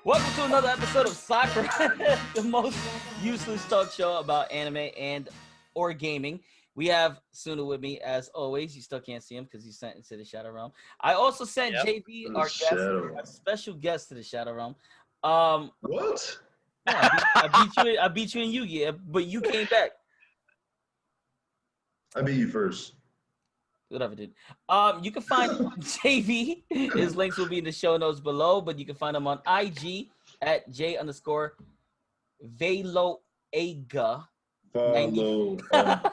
Welcome to another episode of SAKURA, the most useless talk show about anime and or gaming. We have TSUNA with me as always. You still can't see him because he's sent into the Shadow Realm. I also sent JV, our guest, a special guest to the Shadow Realm. What? Yeah, I beat you in Yu-Gi-Oh, but you came back. I beat you first. Whatever, dude. You can find JV. His links will be in the show notes below, but you can find him on IG at J_VALOAGA. VALOAGA.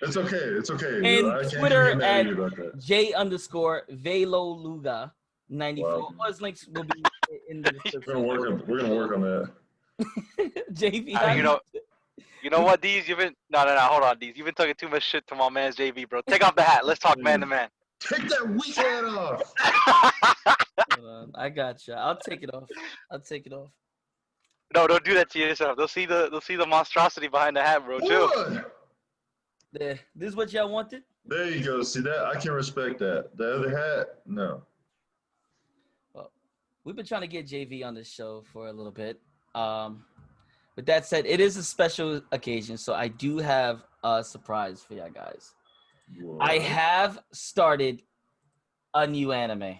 It's okay. It's okay. And I can't Twitter get mad at you about that. J_VALOAGA 94. Wow. All his links will be in the description. We're gonna work on that. JV, You know what, D's? You've been hold on, D's. You've been talking too much shit to my man's JV, bro. Take off the hat. Let's talk man to man. Take that weak hat off. Hold on, I got you. I'll take it off. No, don't do that to yourself. They'll see the monstrosity behind the hat, bro. Chill. What? There. This is what y'all wanted? There you go. See that? I can respect that. The other hat, no. Well, we've been trying to get JV on this show for a little bit. With that said, it is a special occasion, so I do have a surprise for y'all guys. What? I have started a new anime.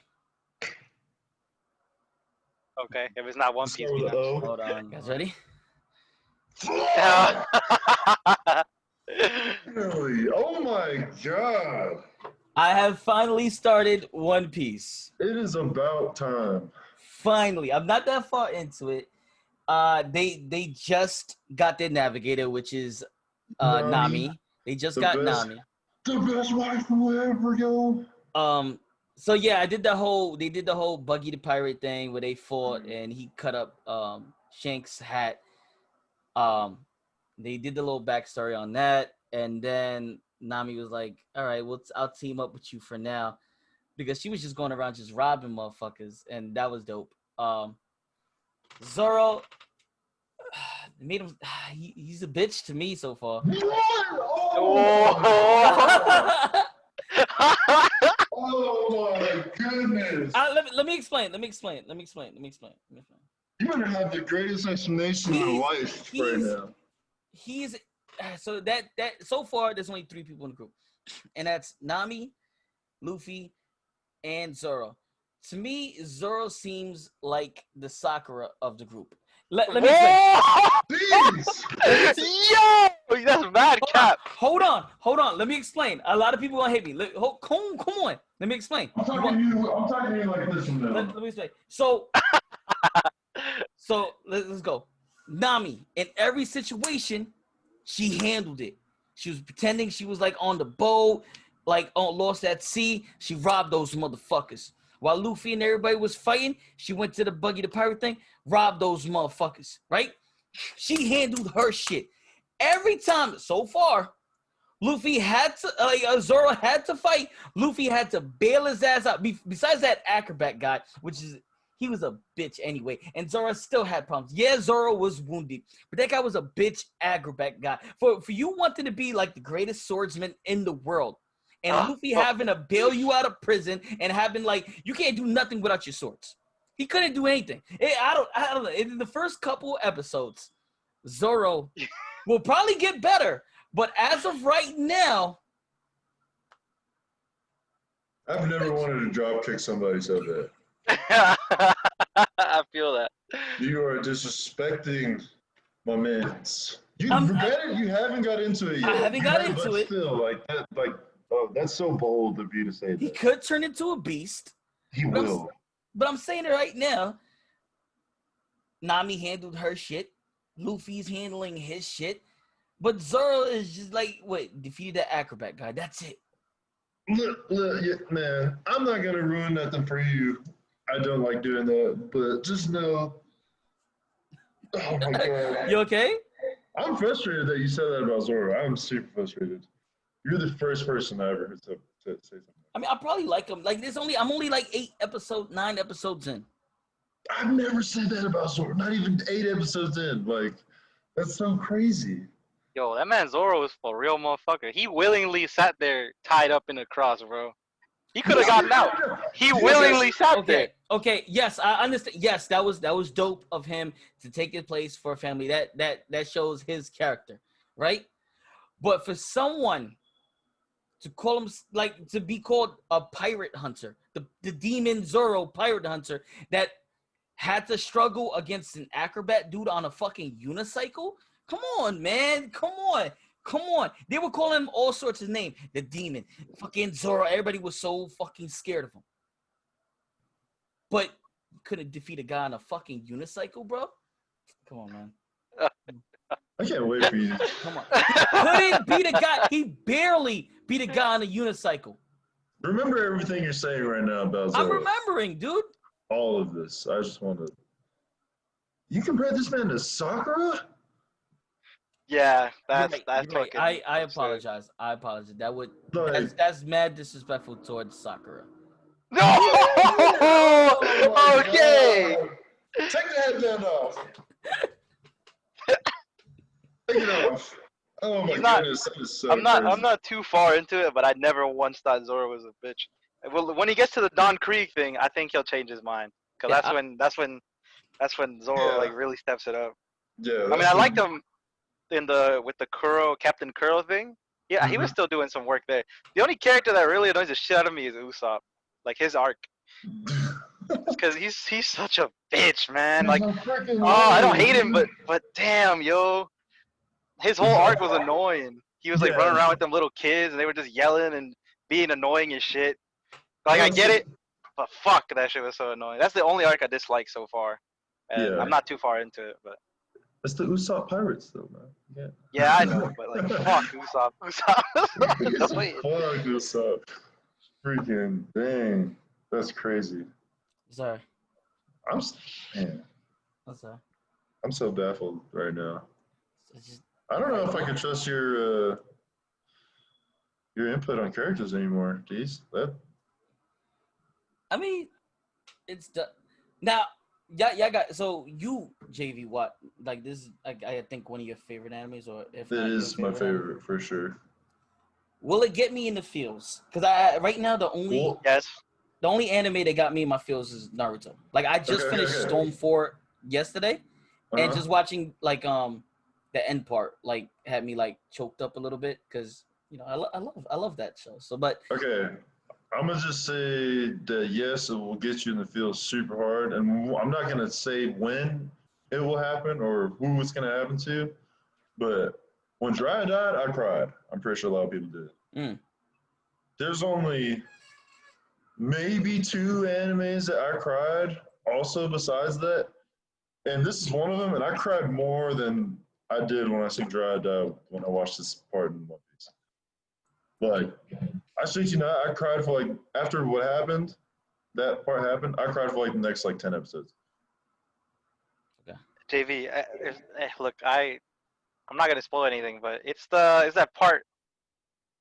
Okay, if it's not One Piece, we know. Hold on, you guys ready? Really? Oh my god. I have finally started One Piece. It is about time. Finally, I'm not that far into it. They just got their navigator, which is Nami. They just got Nami. The best waifu ever, yo. So yeah, they did the whole Buggy the Pirate thing where they fought and he cut up Shank's hat. They did the little backstory on that, and then Nami was like, all right, well, I'll team up with you for now, because she was just going around just robbing motherfuckers, and that was dope. Zoro made him he's a bitch to me so far. Oh my goodness. Let me explain. You better have the greatest explanation of your life right now. He's so that so far there's only 3 people in the group, and that's Nami, Luffy, and Zoro. To me, Zoro seems like the Sakura of the group. Let me explain. Yo, that's mad cap. Hold on. Let me explain. A lot of people gonna hate me. Come on. Let me explain. I'm talking to you like this from now. Let me explain. So let's go. Nami, in every situation, she handled it. She was pretending she was like on the boat, like lost at sea. She robbed those motherfuckers. While Luffy and everybody was fighting, she went to the Buggy the Pirate thing, robbed those motherfuckers, right? She handled her shit. Every time so far, Luffy had to, Zoro had to fight. Luffy had to bail his ass out. Besides that acrobat guy, which is, he was a bitch anyway. And Zoro still had problems. Yeah, Zoro was wounded, but that guy was a bitch acrobat guy. For you wanting to be like the greatest swordsman in the world, and Luffy having to bail you out of prison and having like, you can't do nothing without your swords. He couldn't do anything. I don't know. In the first couple episodes, Zoro will probably get better, but as of right now, I've never wanted to drop kick somebody so bad. I feel that. You are disrespecting my mans. You haven't got into it yet. I haven't got into it. Still, like that, oh, that's so bold of you to say that. He could turn into a beast. He will. But I'm saying it right now. Nami handled her shit. Luffy's handling his shit. But Zoro is just like, defeated that acrobat guy. That's it. Look, yeah, man, I'm not going to ruin nothing for you. I don't like doing that, but just know. Oh, my God. You okay? I'm frustrated that you said that about Zoro. I'm super frustrated. You're the first person I ever heard to say something. I mean, I probably like him. Like, I'm only like 9 episodes in. I've never said that about Zoro. Not even 8 episodes in. Like, that's so crazy. Yo, that man Zoro is for real, motherfucker. He willingly sat there tied up in a cross, bro. He could have gotten out. He willingly sat there. Okay. Yes, I understand. Yes, that was dope of him to take his place for a family. That shows his character, right? But for someone to call him like to be called a pirate hunter, the demon Zoro pirate hunter that had to struggle against an acrobat dude on a fucking unicycle. Come on, man. Come on. They were calling him all sorts of names. The demon, fucking Zoro. Everybody was so fucking scared of him. But you couldn't defeat a guy on a fucking unicycle, bro. Come on, man. I can't wait for you. Come on. He couldn't beat a guy. He barely beat a guy on a unicycle. Remember everything you're saying right now about Zoro. I'm remembering, dude. All of this. I just want to. You compare this man to Sakura? Yeah, that's You're that's right. fucking I absurd. apologize. That would Like, that's mad disrespectful towards Sakura. No. oh my Okay. God. Take the headband off. Take it off. Oh my He's not- goodness, that is so I'm crazy. not too far into it, but I never once thought Zoro was a bitch. Well, when he gets to the Don Krieg thing, I think he'll change his mind because that's when Zoro like really steps it up. Yeah. I mean, I liked him with the Captain Kuro thing. Yeah, he was Mhm. still doing some work there. The only character that really annoys the shit out of me is Usopp, like his arc, because he's such a bitch, man. Like, I don't hate him, but damn, yo, his whole arc was annoying. He was like Yeah. running around with them little kids, and they were just yelling and being annoying as shit. Like, I get it, but fuck, that shit was so annoying. That's the only arc I dislike so far, and Yeah. I'm not too far into it, but. It's the Usopp Pirates, though, man. Yeah. Yeah, I know, but like, fuck Usopp. It's Annoying. fuck Usopp. Freaking dang. That's crazy. Sorry. Man, I'm sorry. I'm so baffled right now. It's just, I don't know if I can trust your input on characters anymore, Deez. I mean, it's the now. Yeah, got so you JV what like this is I think one of your favorite animes or if It not your is my anime? favorite for sure. Will it get me in the feels? Because I right now the only Yes. anime that got me in my feels is Naruto. Like I just Okay, finished okay. Storm 4 yesterday, and Uh-huh. just watching like the end part like had me like choked up a little bit because you know I love that show. So but Okay, I'm gonna just say that yes, it will get you in the field super hard, and I'm not gonna say when it will happen or who it's gonna happen to, but when Dry died, I cried. I'm pretty sure a lot of people did. Mm. There's only maybe 2 animes that I cried also besides that, and this is one of them, and I cried more than I did when I see Dry die when I watched this part in One Piece. Like, I shit you not, I cried for like, after what happened, that part happened, I cried for like the next like 10 episodes. JV, look, I'm not gonna spoil anything, but it's that part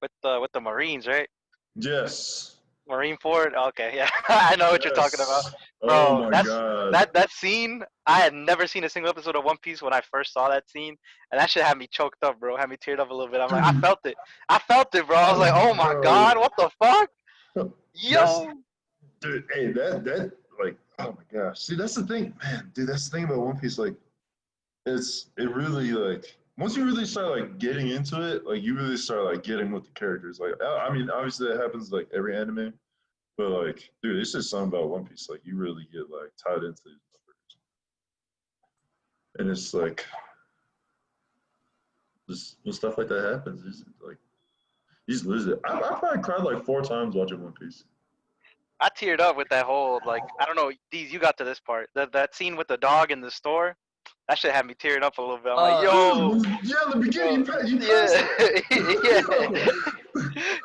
with the Marines, right? Yes. Marine Ford. Okay, yeah, I know what you're talking about, Yes. bro. Oh my God. That scene. I had never seen a single episode of One Piece when I first saw that scene, and that shit had me choked up, bro. Had me teared up a little bit. I'm like, I felt it, bro. I was like, oh my Bro. God, what the fuck, yo. Dude, hey, that like, oh my gosh. See, that's the thing, man. Dude, that's the thing about One Piece. Like, it really like once you really start like getting into it, like you really start like getting with the characters. Like, I mean, obviously that happens like every anime, but like, dude, it's just something about One Piece. Like, you really get like tied into these numbers, and it's like, just when stuff like that happens, it's like you just lose it. I probably cried like 4 times watching One Piece. I teared up with that whole like I don't know, Deez, you got to this part. That scene with the dog in the store, that shit had me tearing up a little bit. I'm like, yo, Yeah, the beginning, you yeah,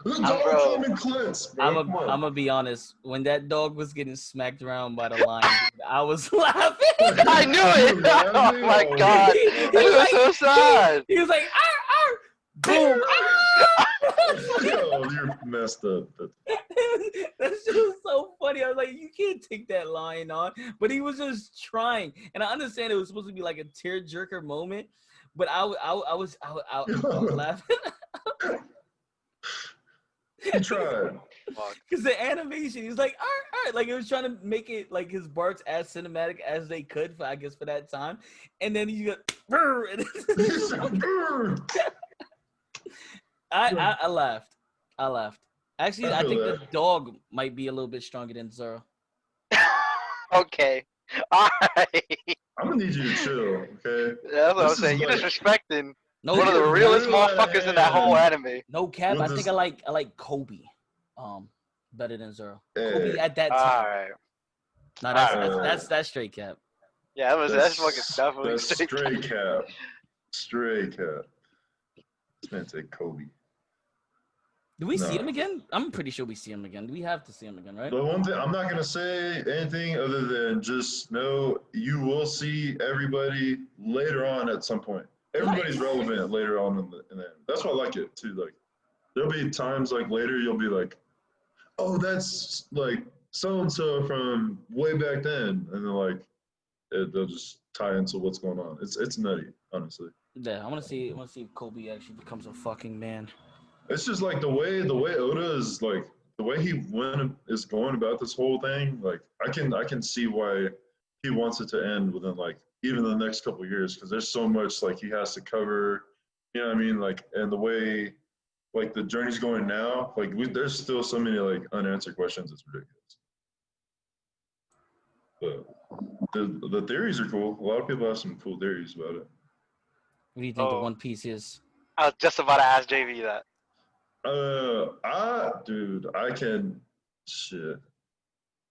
The dog bro. came in clicks, bro. I'm Come on. gonna be honest. When that dog was getting smacked around by the lion, I was laughing. I knew it. Oh my God, that was so sad. He was like, "Arr, arr." Boom. Yo, you're messed up. That shit was so funny. I was like, you can't take that lion on. But he was just trying. And I understand it was supposed to be like a tearjerker moment. But I was laughing. He tried. Fuck. Because the animation, he's like, all right, like it was trying to make it like his barks as cinematic as they could for, I guess, for that time. And then you got, and I laughed. I laughed. Actually, I feel think the that. dog might be a little bit stronger than Zoro. Okay. Alright. I'm gonna need you to chill, okay? That's what I'm This is saying. You like disrespecting No, one of the getting realest real out of motherfuckers in that whole hand anime. no cap. with I this. think I like Kobe, better than Zoro. Kobe Hey, at that time. Alright. No, Alright. that's straight cap. Yeah, that's fucking definitely that's straight. straight cap. Straight cap. This man said Kobe. Do we see No. him again? I'm pretty sure we see him again. We have to see him again, right? The one thing I'm not gonna say anything other than just know you will see everybody later on at some point. Everybody's Nice. relevant later on in the end. That's why I like it too. Like there'll be times like later you'll be like, oh, that's like so and so from way back then, and then like they'll just tie into what's going on. It's nutty, honestly. Yeah, I want to see if Kobe actually becomes a fucking man. It's just like the way Oda is like the way he is going about this whole thing. Like I can see why he wants it to end within like even the next couple of years because there's so much like he has to cover. You know what I mean? Like and the way like the journey's going now, like there's still so many like unanswered questions. It's ridiculous. But the theories are cool. A lot of people have some cool theories about it. What do you think the Oh. One Piece is? I was just about to ask JV that. I can, shit,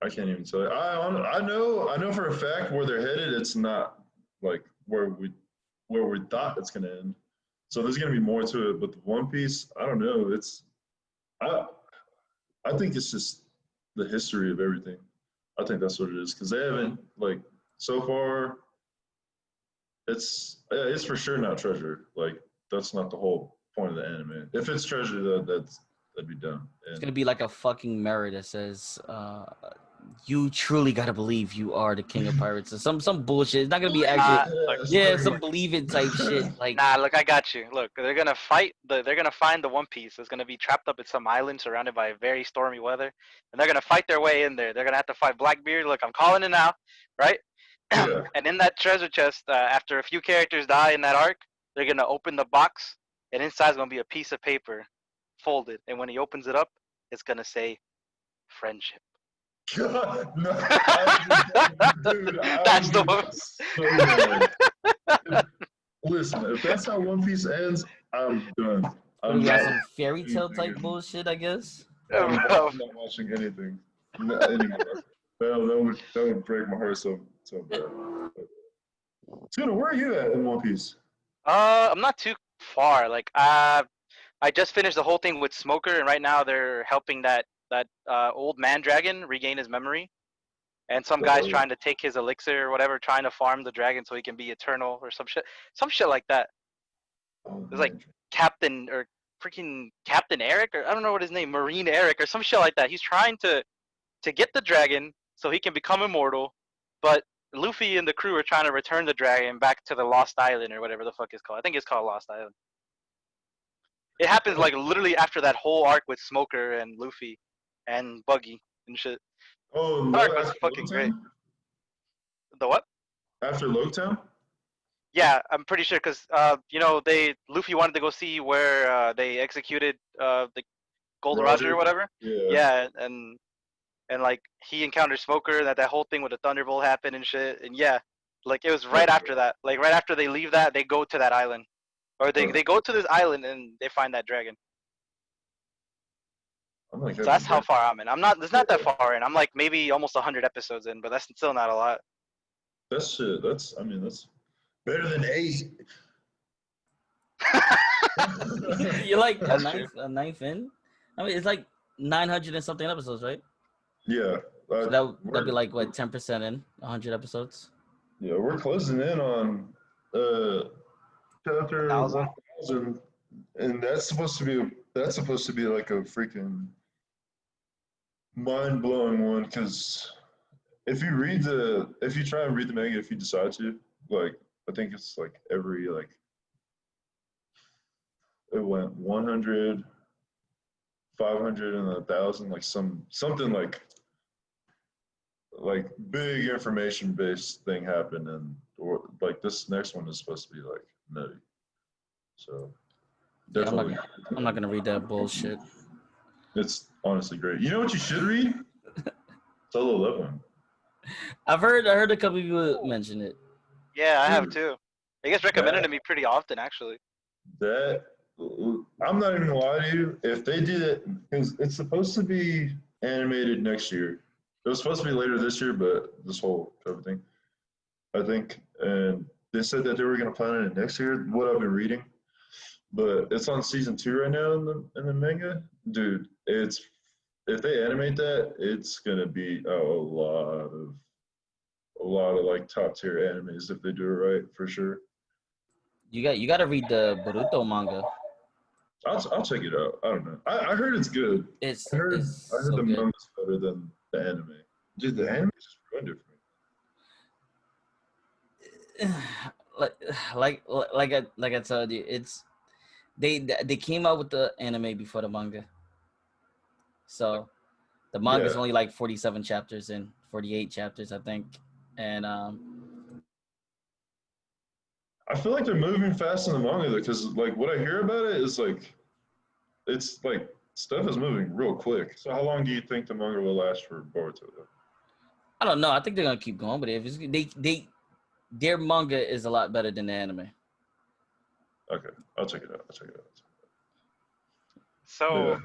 I can't even tell you. I know for a fact where they're headed. It's not like where we thought it's gonna end. So there's gonna be more to it. But the One Piece, I don't know. I I think it's just the history of everything. I think that's what it is because they haven't like so far. It's for sure not treasure. Like that's not the whole point of the anime. If it's treasure, that'd be dumb. It's And gonna be like a fucking mirror that says, "You truly gotta believe you are the king of pirates," or some bullshit. It's not gonna be actually, yeah, some believe it type shit. Like, Nah, look, I got you. Look, they're gonna fight. They're gonna find the One Piece. It's gonna be trapped up at some island surrounded by very stormy weather, and they're gonna fight their way in there. They're gonna have to fight Blackbeard. Look, I'm calling it now, right? yeah. And in that treasure chest, after a few characters die in that arc, they're gonna open the box, and inside's gonna be a piece of paper, folded. And when he opens it up, it's gonna say, "Friendship." God, no, dude, That's the be one. so mad. Listen, if that's how One Piece ends, I'm done. what do I'm we got not, some fairy tale type anything. bullshit, I guess. I'm not watching anything anymore. That would break my heart so bad. Tuna, where are you at in One Piece? I'm not too far. Like, I just finished the whole thing with Smoker, and right now they're helping that old man dragon regain his memory. And some guy's trying to take his elixir or whatever, trying to farm the dragon so he can be eternal or some shit like that. Oh, It's like man. Captain or freaking Captain Eric, or I don't know what his name, Marine Eric or some shit like that. He's trying to get the dragon so he can become immortal, but Luffy and the crew are trying to return the dragon back to the Lost Island or whatever the fuck it's called. I think it's called Lost Island. It happens like literally after that whole arc with Smoker and Luffy and Buggy and shit. Oh, The arc was after fucking great. Logtown? The what? After Logtown? Yeah, I'm pretty sure because Luffy wanted to go see where they executed the Gold Roger or whatever. Yeah. Yeah, and like he encountered Smoker, and that whole thing with the Thunderbolt happened and shit. And yeah, like it was right after that. Like right after they leave that, they go to that island, or they go to this island and they find that dragon. I'm like, So that's how far I'm in. I'm not. It's not that far in. I'm like maybe almost 100 episodes in, but that's still not a lot. That's shit. That's better than 8. You're like That's a ninth in. I mean, it's like 900 and something episodes, right? Yeah. So that'd be like what 10% in 100 episodes. Yeah, we're closing in on chapter 1,000. 1,000, and that's supposed to be like a freaking mind blowing one because if you try and read the manga, if you decide to, like I think it's like every like it went 100, 500 and 1,000, like something like big information based thing happened, and or like this next one is supposed to be like nutty. So Yeah, definitely, I'm not gonna read that bullshit. it's honestly great. You know what you should read? Solo Leveling. I heard a couple people mention it. Yeah, I have Dude, too. It gets recommended to me pretty often, actually. that I'm not even gonna lie to you. If they did it, because it's supposed to be animated next year. It was supposed to be later this year, but this whole COVID thing, I think, and they said that they were gonna plan it next year. What I've been reading, but it's on season 2 right now in the manga. Dude, it's if they animate that, it's gonna be a lot of like top tier animes if they do it right for sure. You got to read the Boruto manga. I'll check it out. I don't know. I heard it's good. It's I heard so the good. manga's better than the anime. Dude, the anime just ruined it for me. Like I told you, it's they came out with the anime before the manga. So the manga is Yeah, only like 47 chapters and 48 chapters, I think. And I feel like they're moving fast in the manga though, because like what I hear about it is like it's like stuff is moving real quick. So how long do you think the manga will last for Boruto though? I don't know. I think they're gonna keep going, but if it's, their manga is a lot better than the anime. Okay, I'll check it out. I'll check it out. So, Yeah.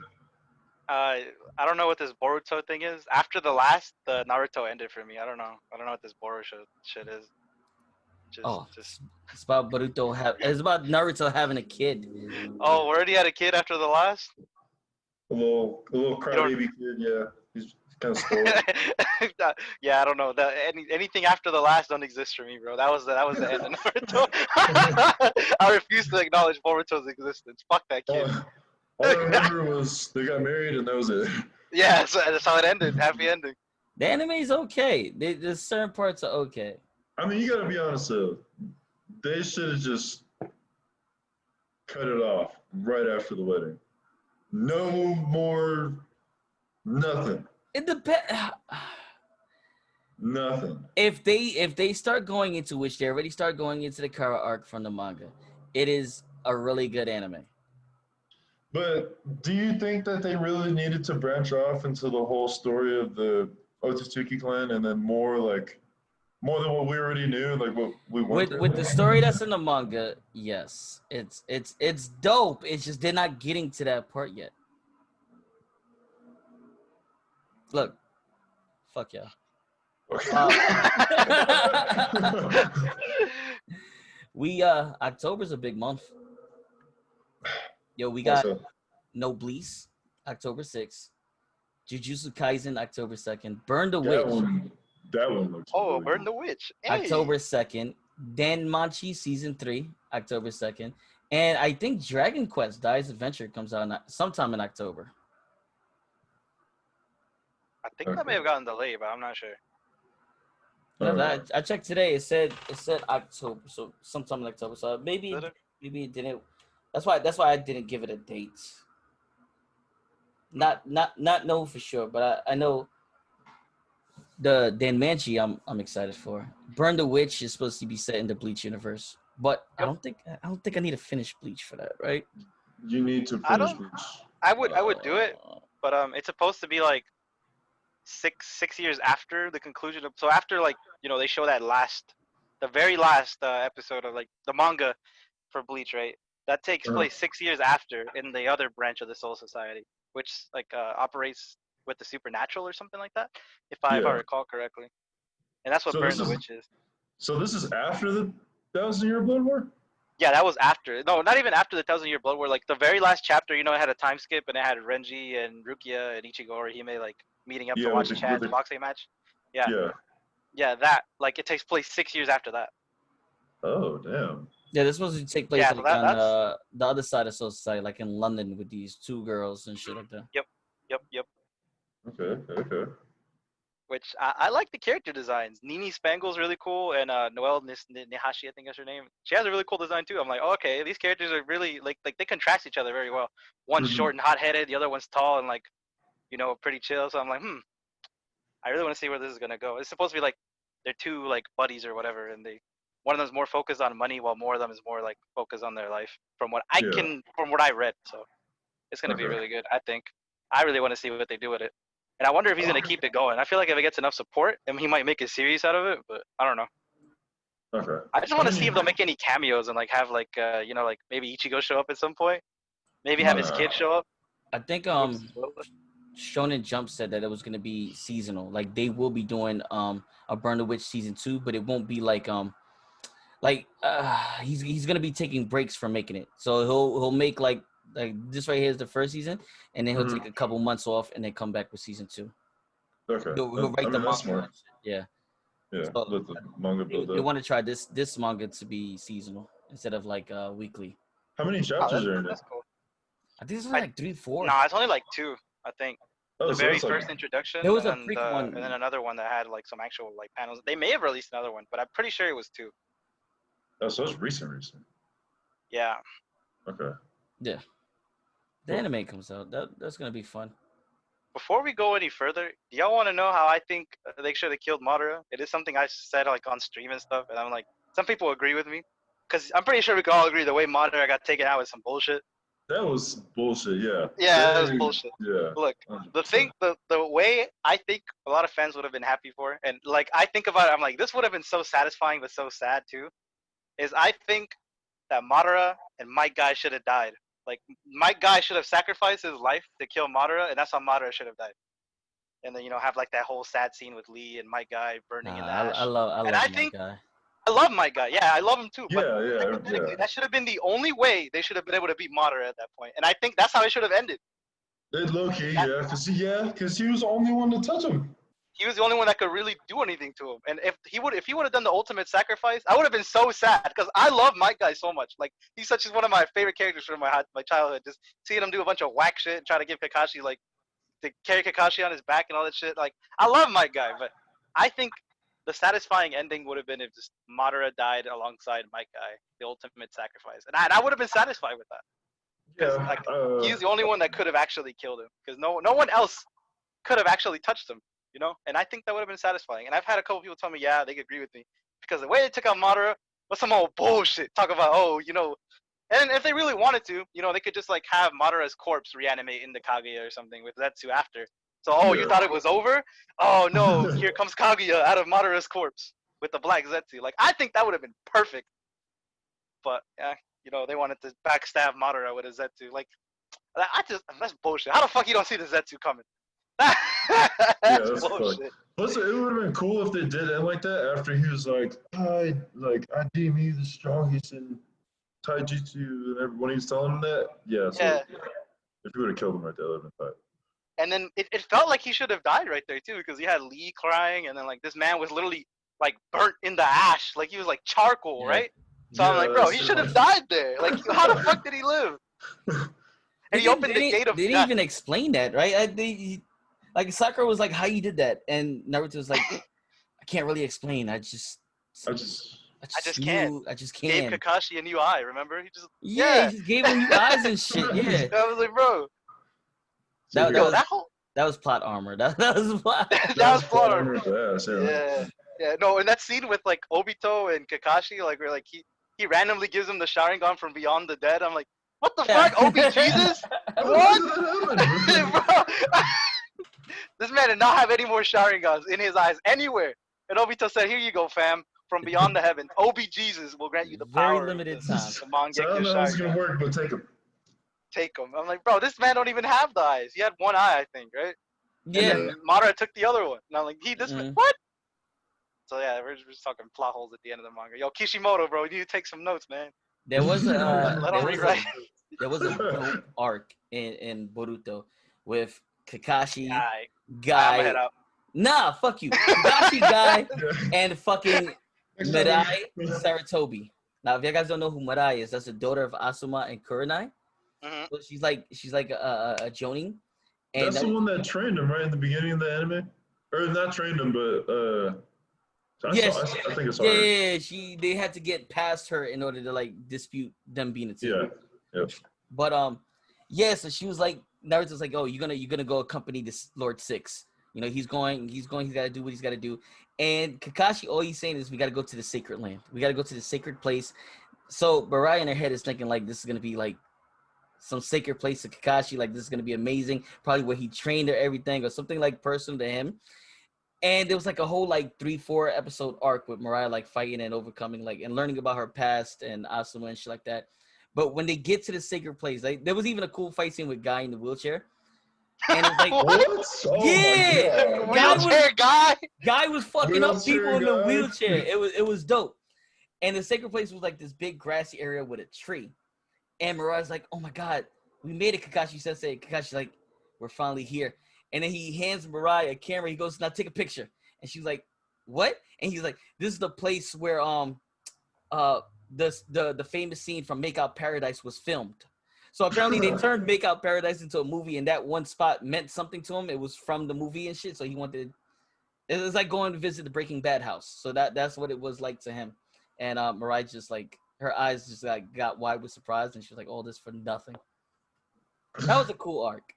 I don't know what this Boruto thing is. After the last, the Naruto ended for me. I don't know. I don't know what this Boruto shit is. Just. It's about Boruto. It's about Naruto having a kid. Oh, we already had a kid after the last. A little You don't. crybaby kid, yeah. He's kind of spoiled. Yeah, I don't know. Anything after the last don't exist for me, bro. That was the end of Naruto. I refuse to acknowledge Boruto's existence. Fuck that kid. All I remember was they got married and that was it. Yeah, so that's how it ended. Happy ending. The anime is okay. There's certain parts are okay. I mean, you gotta be honest though. They should have just cut it off right after the wedding. No more, nothing. It depends. Nothing. If they start going into, which they already start going into, the Kara arc from the manga, it is a really good anime. But do you think that they really needed to branch off into the whole story of the Otsutsuki clan and then more than what we already knew, like what we wanted? With the story that's in the manga, yes, it's dope. It's just they're not getting to that part yet. Look, fuck yeah. We October's a big month. Yo, we got No Bleach, October 6th. Jujutsu Kaisen, October 2nd. Burn the Witch. That one looks. Oh, really Burn good. the Witch. Hey. October 2nd. Danmachi Season 3, October 2nd. And I think Dragon Quest Dai's Adventure comes out sometime in October. I think that may have gotten delayed, but I'm not sure. No, I checked today. It said October, so sometime in October. So maybe it didn't. That's why I didn't give it a date. Not know for sure, but I know the Danmachi I'm excited for. Burn the Witch is supposed to be set in the Bleach universe, but I don't think I need to finish Bleach for that, right? You need to finish Bleach. I would do it, but it's supposed to be like six years after the conclusion of. So after they show that the very last episode of like the manga for Bleach, right? That takes place 6 years after in the other branch of the Soul Society, which operates with the supernatural or something like that, if I recall correctly. And that's what Burn the Witch is. So this is after the 1,000-Year Blood War? Yeah, that was after. No, not even after the 1,000-Year Blood War. Like the very last chapter, it had a time skip and it had Renji and Rukia and Ichigo or Hime like meeting up to watch Chad's boxing match. Yeah. Yeah, that. Like it takes place 6 years after that. Oh, damn. Yeah, this was supposed to take place on the other side of Soul Society, like in London with these two girls and shit like that. Yep. Okay. which I like the character designs. Nini Spangle's really cool, and Noelle Nihashi, I think is her name. She has a really cool design too. I'm like, oh, okay, these characters are really like they contrast each other very well. One's Mhm. short and hot-headed, the other one's tall and like, pretty chill. So I'm like, I really want to see where this is gonna go. It's supposed to be like they're two like buddies or whatever, and one of them's more focused on money, while more of them is more like focused on their life. From what I read, so it's gonna be Okay. really good. I think. I really want to see what they do with it. And I wonder if he's going to keep it going. I feel like if it gets enough support, then he might make a series out of it, but I don't know. Okay. I just want to see if they'll make any cameos and like have like like maybe Ichigo show up at some point. Maybe have his kid show up. I think Shonen Jump said that it was gonna be seasonal. Like they will be doing a Burn the Witch season 2, but it won't be like he's gonna be taking breaks from making it. So he'll make like this right here is the first season, and then he'll take a couple months off and then come back with season 2. Okay. He'll write the that's manga. smart. Yeah. Yeah. So, Let the manga build they up. want to try this manga to be seasonal instead of like weekly. How many chapters are in it? That's cool. I think it's like 3, 4. Nah, it's only like 2, I think. Oh, The so very that's like- first introduction, There was and a then freak one. and then another one that had like some actual like panels. They may have released another one, but I'm pretty sure it was 2. Oh, so it's recent. Yeah. Okay. Yeah. The anime comes out. That's gonna be fun. Before we go any further, do y'all want to know how I think they should have killed Madara? It is something I said like on stream and stuff, and I'm like, some people agree with me, because I'm pretty sure we can all agree the way Madara got taken out was some bullshit. That was bullshit. Yeah. Yeah, that was bullshit. Yeah. Look, 100%. the way I think a lot of fans would have been happy for, and like I think about it, I'm like, this would have been so satisfying but so sad too, is I think that Madara and Might Guy should have died. Like Might Guy should have sacrificed his life to kill Madara, and that's how Madara should have died. And then have like that whole sad scene with Lee and Might Guy burning in the ash. I love and I that think guy. I love Might Guy. Yeah, I love him too. But Yeah. that should have been the only way they should have been able to beat Madara at that point. And I think that's how it should have ended. It low key, because he was the only one to touch him. He was the only one that could really do anything to him. And if he would have done the ultimate sacrifice, I would have been so sad because I love Might Guy so much. Like he's one of my favorite characters from my childhood. Just seeing him do a bunch of whack shit and try to give Kakashi like to carry Kakashi on his back and all that shit. Like I love Might Guy, but I think the satisfying ending would have been if just Madara died alongside Might Guy, the ultimate sacrifice, and I would have been satisfied with that. Because he's the only one that could have actually killed him. Because no one else could have actually touched him. And I think that would have been satisfying. And I've had a couple people tell me, yeah, they agree with me. Because the way they took out Madara was some old bullshit. Talk about, and if they really wanted to, they could just like have Madara's corpse reanimate in the Kaguya or something with Zetsu after. So, you thought it was over? Oh no, here comes Kaguya out of Madara's corpse with the black Zetsu. Like, I think that would have been perfect. But, yeah, they wanted to backstab Madara with a Zetsu. Like, that's bullshit. How the fuck you don't see the Zetsu coming? That's bullshit. Plus, it would have been cool if they did end like that after he was like, I deem you the strongest in taijutsu, and everyone he was telling him that. Yeah. If you would have killed him right there, that would have been tight. And then it felt like he should have died right there too, because you had Lee crying, and then like this man was literally like burnt in the ash, like he was like charcoal, right? So I'm like, bro, he should have died there. Like, how the fuck did he live? And he opened the gate of. They didn't even explain that, right? Like Sakura was like, "How you did that?" And Naruto was like, "I can't really explain. I just can't. Gave Kakashi a new eye. Remember? He just he just gave him new eyes and shit. Yeah. I was like, bro. That was plot armor. That was plot. That was plot armor. Yeah. No, in that scene with like Obito and Kakashi, like where like he randomly gives him the Sharingan from beyond the dead. I'm like, what the fuck, Obi Jesus? What? Bro. This man did not have any more Sharingans in his eyes anywhere. And Obito said, here you go, fam. From beyond the heavens, Obi Jesus will grant you the power. Very limited time. So I don't know how it's going to work, but take him. Take him. I'm like, bro, this man don't even have the eyes. He had one eye, I think, right? Yeah. And then Madara took the other one. And I'm like, what? So yeah, we're just talking plot holes at the end of the manga. Yo, Kishimoto, bro, you need to take some notes, man. There was a Let him rewrite. There was a dope arc in Boruto with Kakashi, Guy. Nah, fuck you. Kakashi, Guy, and fucking Mirai Saratobi. Now, if you guys don't know who Mirai is, that's the daughter of Asuma and Kurenai. So she's like a Jonin. And that's the one that trained him right in the beginning of the anime. or not trained him, but Yes. I think it's Yeah, hard. yeah, yeah. They had to get past her in order to like dispute them being a team. Yeah. Yep. But yeah. So she was like, Naruto's like, oh, you're gonna go accompany this Lord Six. You know, he's going. He's got to do what he's got to do. And Kakashi, all he's saying is, we got to go to the sacred land. We got to go to the sacred place. So Mariah in her head is thinking like, this is gonna be like some sacred place to Kakashi. Like, this is gonna be amazing. Probably where he trained or everything, or something like personal to him. And there was like a whole like 3-4 episode arc with Mariah like fighting and overcoming like and learning about her past and Asuma and shit like that. But when they get to the sacred place, like there was even a cool fight scene with Guy in the wheelchair. And it's like, What? Oh yeah, my Guy god. Wheelchair guy. Guy was fucking up people Wheelchair in the guy. wheelchair. It was dope. And the sacred place was like this big grassy area with a tree. And Mariah's like, oh my god, we made it, Kakashi Sensei. Kakashi's like, we're finally here. And then he hands Mariah a camera. He goes, now take a picture. And she's like, what? And he's like, this is the place where the famous scene from Make Out Paradise was filmed. So apparently they turned Make Out Paradise into a movie, and that one spot meant something to him. It was from the movie and shit. So he wanted, it was like going to visit the Breaking Bad house. So that's what it was like to him. And Mariah just like, her eyes just like got wide with surprise, and she was like, all this for nothing. That was a cool arc.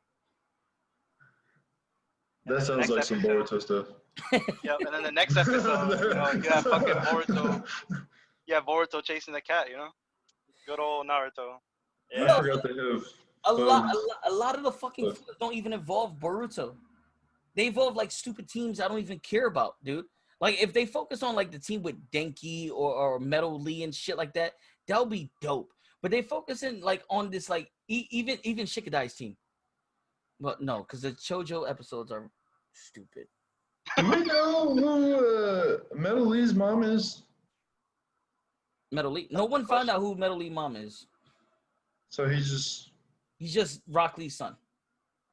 That sounds like some Boruto stuff. Yep, and then the next episode, you know, you have fucking Boruto. You have Boruto chasing the cat, you know? Good old Naruto. I Yeah. forgot they have A lot of the fucking fillers don't even involve Boruto. They involve like stupid teams I don't even care about, dude. Like if they focus on like the team with Denki or Metal Lee and shit like that, that'll be dope. But they focus in like on this like even Shikadai's team. But no, because the Chojo episodes are stupid. Do we know who Metal Lee's mom is? Metal Lee. No one found out who Metal Lee mom is. So he's just Rock Lee's son.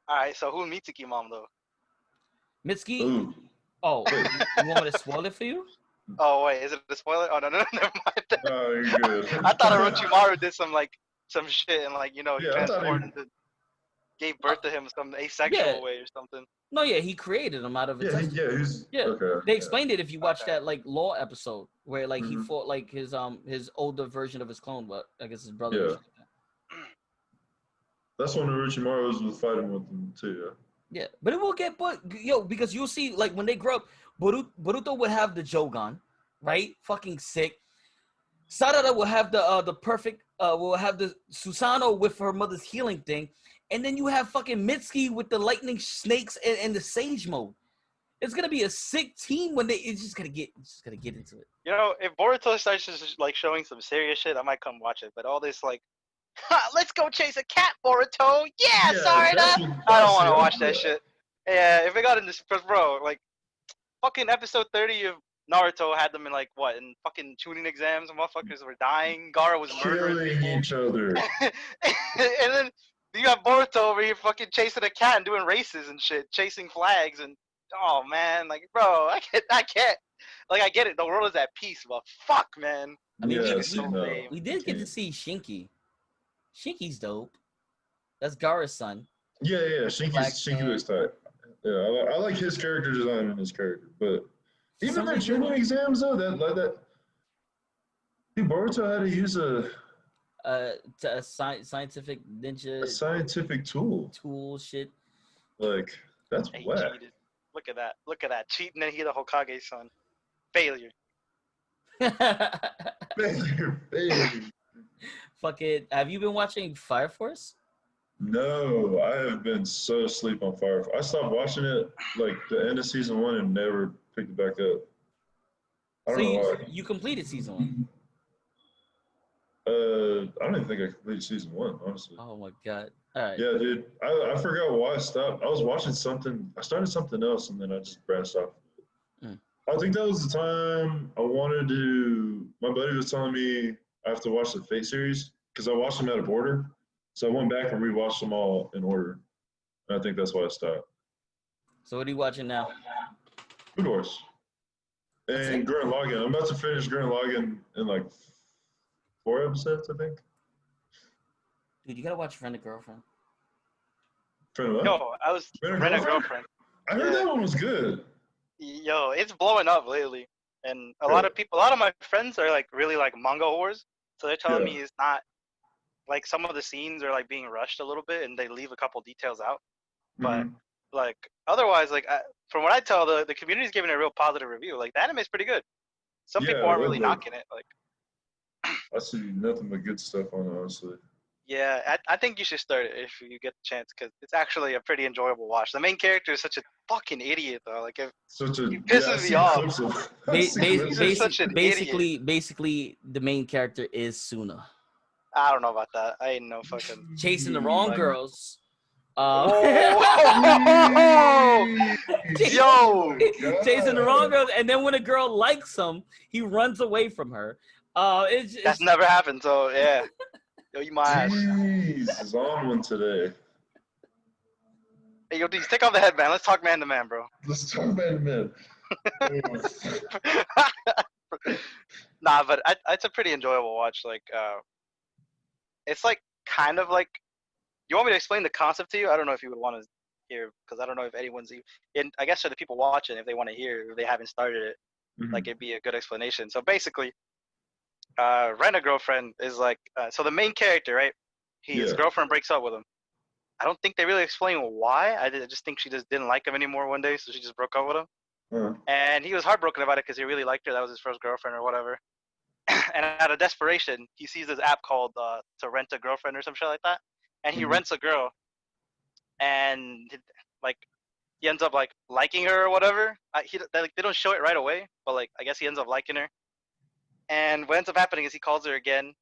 All right, so who's Mitsuki mom though? Mitsuki. Ooh. Oh, you want me to spoil it for you? Oh wait, is it a spoiler? Oh no, never mind. Oh, you're good. I thought Orochimaru did some shit and like, you know, Yeah, I thought he- transported into, gave birth to him some asexual way or something. No, yeah, he created him out of a test. Yeah. Okay. They explained it if you watch Okay. that like Law episode where like he Mhm. fought like his older version of his clone, but I guess his brother. Yeah. or something like that. That's when Orochimaru was fighting with them too. Yeah, but it will get because you'll see like when they grow up, Boruto would have the Jogan, right? Fucking sick. Sarada will have the perfect will have the Susanoo with her mother's healing thing, and then you have fucking Mitsuki with the lightning snakes and the sage mode. It's gonna be a sick team when it's just gonna get into it. You know, if Boruto starts just like showing some serious shit, I might come watch it. But all this like, let's go chase a cat, Boruto. Yeah, Sarada. I don't want to watch that shit. Yeah, if it got in this, bro, like, fucking episode 30 of Naruto had them in like what, in fucking tuning exams, and motherfuckers were dying. Gaara was murdering Killing each other. and then you got Boruto over here fucking chasing a cat and doing races and shit, chasing flags and oh man, like bro, I can't. Like I get it, the world is at peace, but fuck, man. I mean, Yeah, we did get to see Shinky. Shinky's dope. That's Gaara's son. Yeah. Shinky looks tight. Yeah, I like his character design and his character, but even the tuning exams though, that dude, Boruto had to use a scientific ninja scientific tool. Shit. Like that's He whack. cheated. Look at that. Cheating and he the Hokage's son. Failure. Failure. Fuck it. Have you been watching Fire Force? No, I have been so asleep on Fire. I stopped watching it like the end of season 1 and never picked it back up. I don't know why. You completed season 1. I don't even think I completed season 1, honestly. Oh my god. All right. Yeah, dude. I forgot why I stopped. I was watching something. I started something else and then I just branched off. I think that was the time I wanted to. My buddy was telling me I have to watch the Fate series because I watched them out of order. So I went back and rewatched them all in order. And I think that's why I stopped. So what are you watching now? Food Wars. And Gurren Lagann. I'm about to finish Gurren Lagann in like 4 episodes, I think. Dude, you gotta watch Friend or Girlfriend. Friend of what? Yo, I was friend of girlfriend. I heard that one was good. Yo, it's blowing up lately, and a lot Yeah. of people, a lot of my friends are like really like manga whores, so they're telling Yeah. me it's not like some of the scenes are like being rushed a little bit, and they leave a couple details out. But Mhm. like otherwise, like from what I tell, the community's giving it a real positive review. Like the anime is pretty good. Some people Yeah, aren't that, really like knocking it. Like I see nothing but good stuff on it, honestly. yeah, I think you should start it if you get the chance because it's actually a pretty enjoyable watch. The main character is such a fucking idiot though. Like if Such he a yeah, I pisses me see off. clips of I see He's clips of just it. such an idiot. Basically, the main character is Suna I don't know about that. I ain't no fucking chasing the wrong like. girls. Whoa, Chase- Oh yo, my chasing the wrong god. girls, and then when a girl likes him, he runs away from her. that's It's never happened. So yeah, yo, you my ass. Jeez, is on one today. Hey, yo, dude, take off the headband. Let's talk man to man, bro. Let's talk about it, man. Nah, but it's a pretty enjoyable watch. Like, it's like kind of like. You want me to explain the concept to you? I don't know if you would want to hear because I don't know if anyone's in. I guess for the people watching, if they want to hear, if they haven't started it, like it'd be a good explanation. So basically, Rent a Girlfriend is like so the main character, right? His Yeah. girlfriend breaks up with him. I don't think they really explain why. I just think she just didn't like him anymore one day, so she just broke up with him. And he was heartbroken about it because he really liked her. That was his first girlfriend or whatever. And out of desperation, he sees this app called to rent a girlfriend or some shit like that. And he rents a girl, and like he ends up like liking her or whatever. They don't show it right away, but like I guess he ends up liking her. And what ends up happening is he calls her again,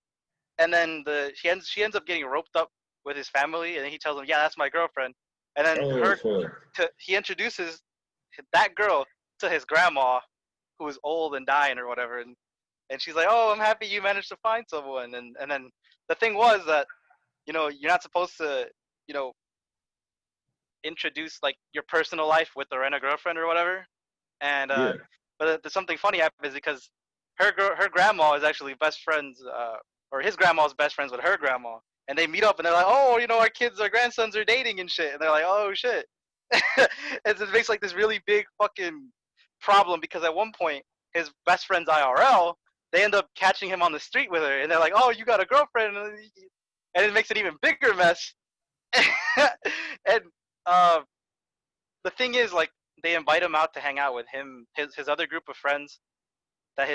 and then she ends up getting roped up with his family, and he tells them, "Yeah, that's my girlfriend." And then Oh fuck. he introduces that girl to his grandma, who is old and dying or whatever, and she's like, "Oh, I'm happy you managed to find someone." And then the thing was that you're not supposed to you know introduce like your personal life with the rent a girlfriend or whatever. And Yeah. but there's something funny happens because her grandma is actually best friends, or his grandma's best friends with her grandma, and they meet up and they're like, oh, our grandsons are dating and shit, and they're like, oh shit. And it makes like this really big fucking problem because at one point his best friend's IRL, they end up catching him on the street with her, and they're like, oh, you got a girlfriend, and it makes an even bigger mess. And uh, the thing is, like, they invite him out to hang out with him, his other group of friends. That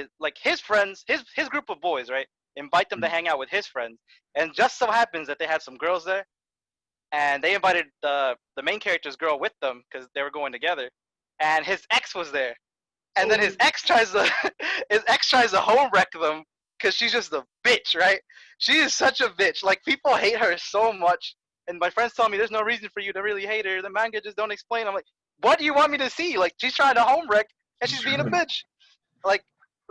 his friends, his group of boys, right? Invite them to hang out with his friends, and just so happens that they had some girls there, and they invited the main character's girl with them because they were going together, and his ex was there, and then his ex tries to home wreck them because she's just a bitch, right? She is such a bitch. Like people hate her so much, and my friends tell me there's no reason for you to really hate her. The manga just don't explain. I'm like, what do you want me to see? Like she's trying to home wreck and she's being a bitch.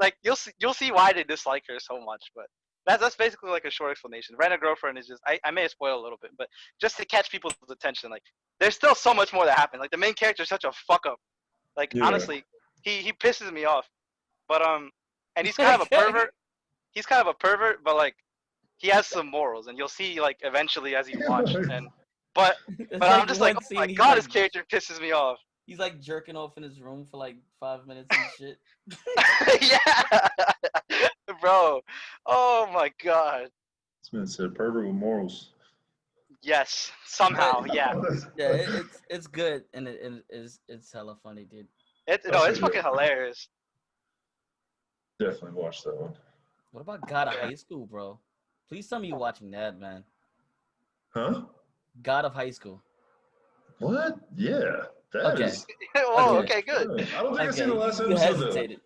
Like you'll see why they dislike her so much, but. That's basically like a short explanation. Rent a Girlfriend is just I may have spoiled a little bit, but just to catch people's attention, like there's still so much more that happens. Like the main character is such a fuck up. Like Yeah. honestly, he pisses me off. But and he's kind of a pervert. He's kind of a pervert, but like he has some morals, and you'll see like eventually as you watch. And but it's but like I'm just one like, oh scene my he's god, like this character pisses me off. he's like jerking off in his room for like 5 minutes and shit. Yeah, bro. Oh my god. This man said pervert with morals. Yes, somehow. Yeah. Yeah, it's good and it's hella funny, dude. It's fucking hilarious. Definitely watch that one. What about God of High School, bro? Please tell me you're watching that, man. Huh? God of High School. What? Yeah. That Okay. is. Whoa. Okay. Okay. Good. I don't think I've seen the last You episode though. hesitated.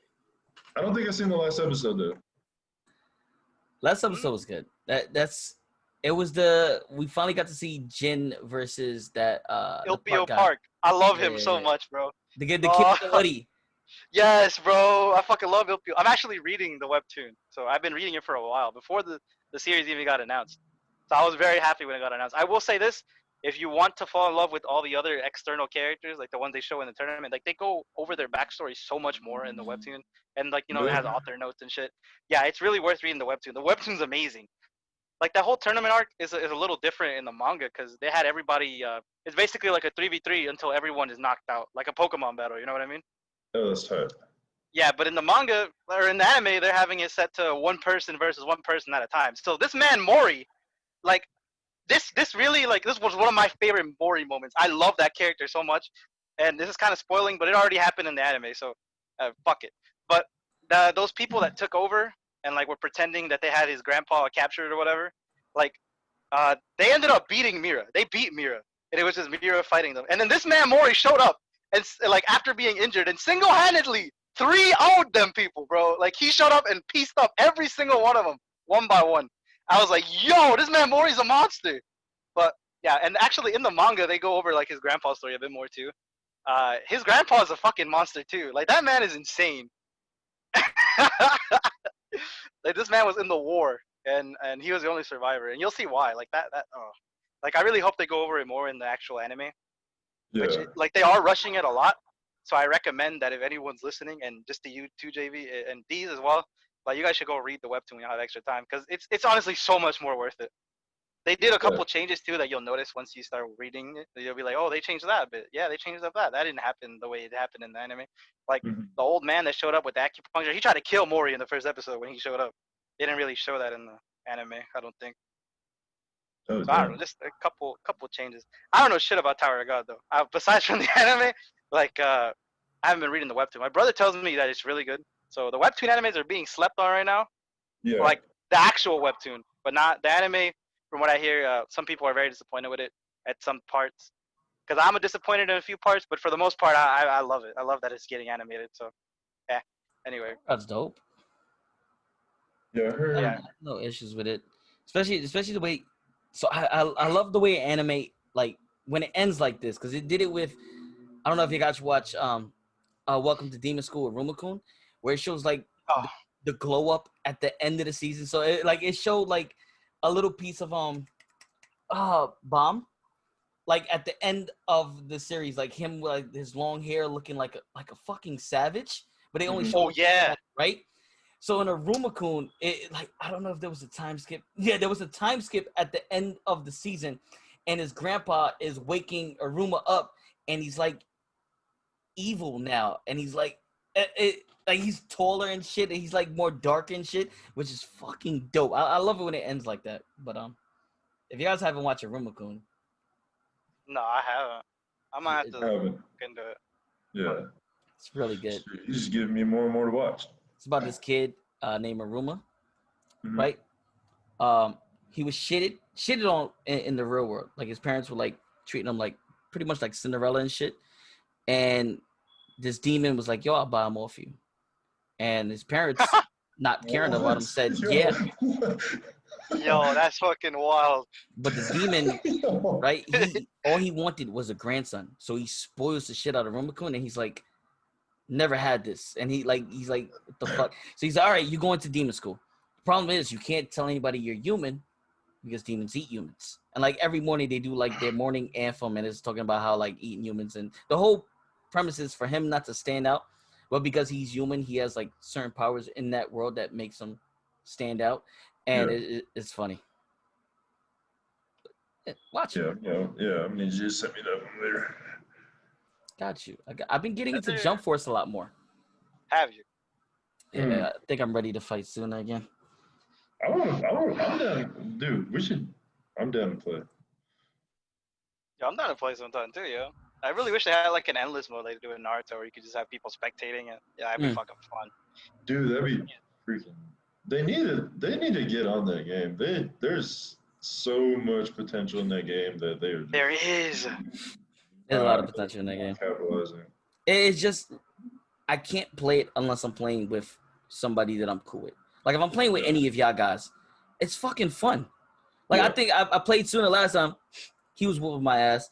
I don't think I've seen the last episode though. Last episode was good. We finally got to see Jin versus that the Ilpio guy. Park. I love him Yeah. so much, bro. The kid with the hoodie. Yes, bro. I fucking love Ilpio. I'm actually reading the webtoon, so I've been reading it for a while before the series even got announced. So I was very happy when it got announced. I will say this: if you want to fall in love with all the other external characters, like the ones they show in the tournament, like they go over their backstory so much more in the webtoon, and like it has author notes and shit. Yeah, it's really worth reading the webtoon. The webtoon's amazing. Like that whole tournament arc is a little different in the manga because they had everybody. It's basically like a 3v3 until everyone is knocked out, like a Pokemon battle. You know what I mean? Oh, that's tight. Yeah, but in the manga or in the anime, they're having it set to one person versus one person at a time. So this man Mori, like this really like this was one of my favorite Mori moments. I love that character so much, and this is kind of spoiling, but it already happened in the anime, so fuck it. But those people that took over and like were pretending that they had his grandpa captured or whatever, like they ended up beating Mira. They beat Mira, and it was just Mira fighting them. And then this man Mori showed up and like after being injured and single-handedly 3-0'd them people, bro. Like he showed up and pieced up every single one of them one by one. I was like, yo, this man Mori's a monster. But yeah, and actually in the manga they go over like his grandpa's story a bit more too. His grandpa's a fucking monster too. Like that man is insane. Like this man was in the war and he was the only survivor, and you'll see why. Like that like I really hope they go over it more in the actual anime. Yeah. Which like they are rushing it a lot. So I recommend that if anyone's listening, and just to you too, JV, and D's as well, like you guys should go read the webtoon when you have extra time, because it's honestly so much more worth it. They did a couple changes too that you'll notice once you start reading it. You'll be like, oh, they changed that bit. Yeah, they changed up that. That didn't happen the way it happened in the anime. Like Mhm. the old man that showed up with the acupuncture, he tried to kill Mori in the first episode when he showed up. They didn't really show that in the anime, I don't think. Oh, So I don't know, just a couple changes. I don't know shit about Tower of God though. Besides from the anime, like I haven't been reading the webtoon. My brother tells me that it's really good. So the webtoon animes are being slept on right now. yeah. Like the actual webtoon, but not the anime. From what I hear, some people are very disappointed with it at some parts. Because I'm disappointed in a few parts, but for the most part, I love it. I love that it's getting animated. So, yeah. Anyway. That's dope. Yeah, I heard. Yeah. No issues with it, especially the way. So I love the way anime, like when it ends like this, because it did it with. I don't know if you guys watch Welcome to Demon School with Rumakun, where it shows like Oh. the glow up at the end of the season. So it showed like a little piece of Bomb, like at the end of the series, like him with like his long hair looking like a fucking savage, but they only Mhm. show Oh yeah. right. So in a Rumakun, it like I don't know if there was a time skip. Yeah, there was a time skip at the end of the season, and his grandpa is waking Aruma up, and he's like evil now, and he's like like he's taller and shit, and he's like more dark and shit, which is fucking dope. I love it when it ends like that. But if you guys haven't watched Rumakun, No, I haven't. I might have to Haven't. look into it. Yeah. it's really good. He's just giving me more and more to watch. It's about this kid named Aruma, Mhm. right? He was shitted on in the real world. Like his parents were like treating him like pretty much like Cinderella and shit. And this demon was like, "Yo, I'll buy him off you." And his parents, not caring about him, said, "Yeah." Yo, that's fucking wild. But the demon, right? All he wanted was a grandson. So he spoils the shit out of Rumakun, and he's like, never had this. And he's like, what the fuck? So he's like, all right, you're going to demon school. The problem is you can't tell anybody you're human because demons eat humans. And like every morning they do like their morning anthem, and it's talking about how like eating humans, and the whole premise is for him not to stand out. But because he's human, he has like certain powers in that world that makes him stand out. And it's funny. Watch it. Yeah. I mean, you just sent me that one later. Got you. I've been getting into Jump Force a lot more. Have you? Yeah, I think I'm ready to fight SAKURA again. I'm down, dude. I'm down to play. Yo, I'm down to play sometime too, yo. I really wish they had like an endless mode like they do in Naruto, where you could just have people spectating it. Yeah, that'd be fucking fun. Dude, that'd be freaking. They need to get on that game. There's so much potential in that game that they are. There is. There's a lot of potential in that game. Capitalizing. It's just I can't play it unless I'm playing with somebody that I'm cool with. Like if I'm playing with any of y'all guys, it's fucking fun. Like I think I played SAKURA last time. He was whooping my ass,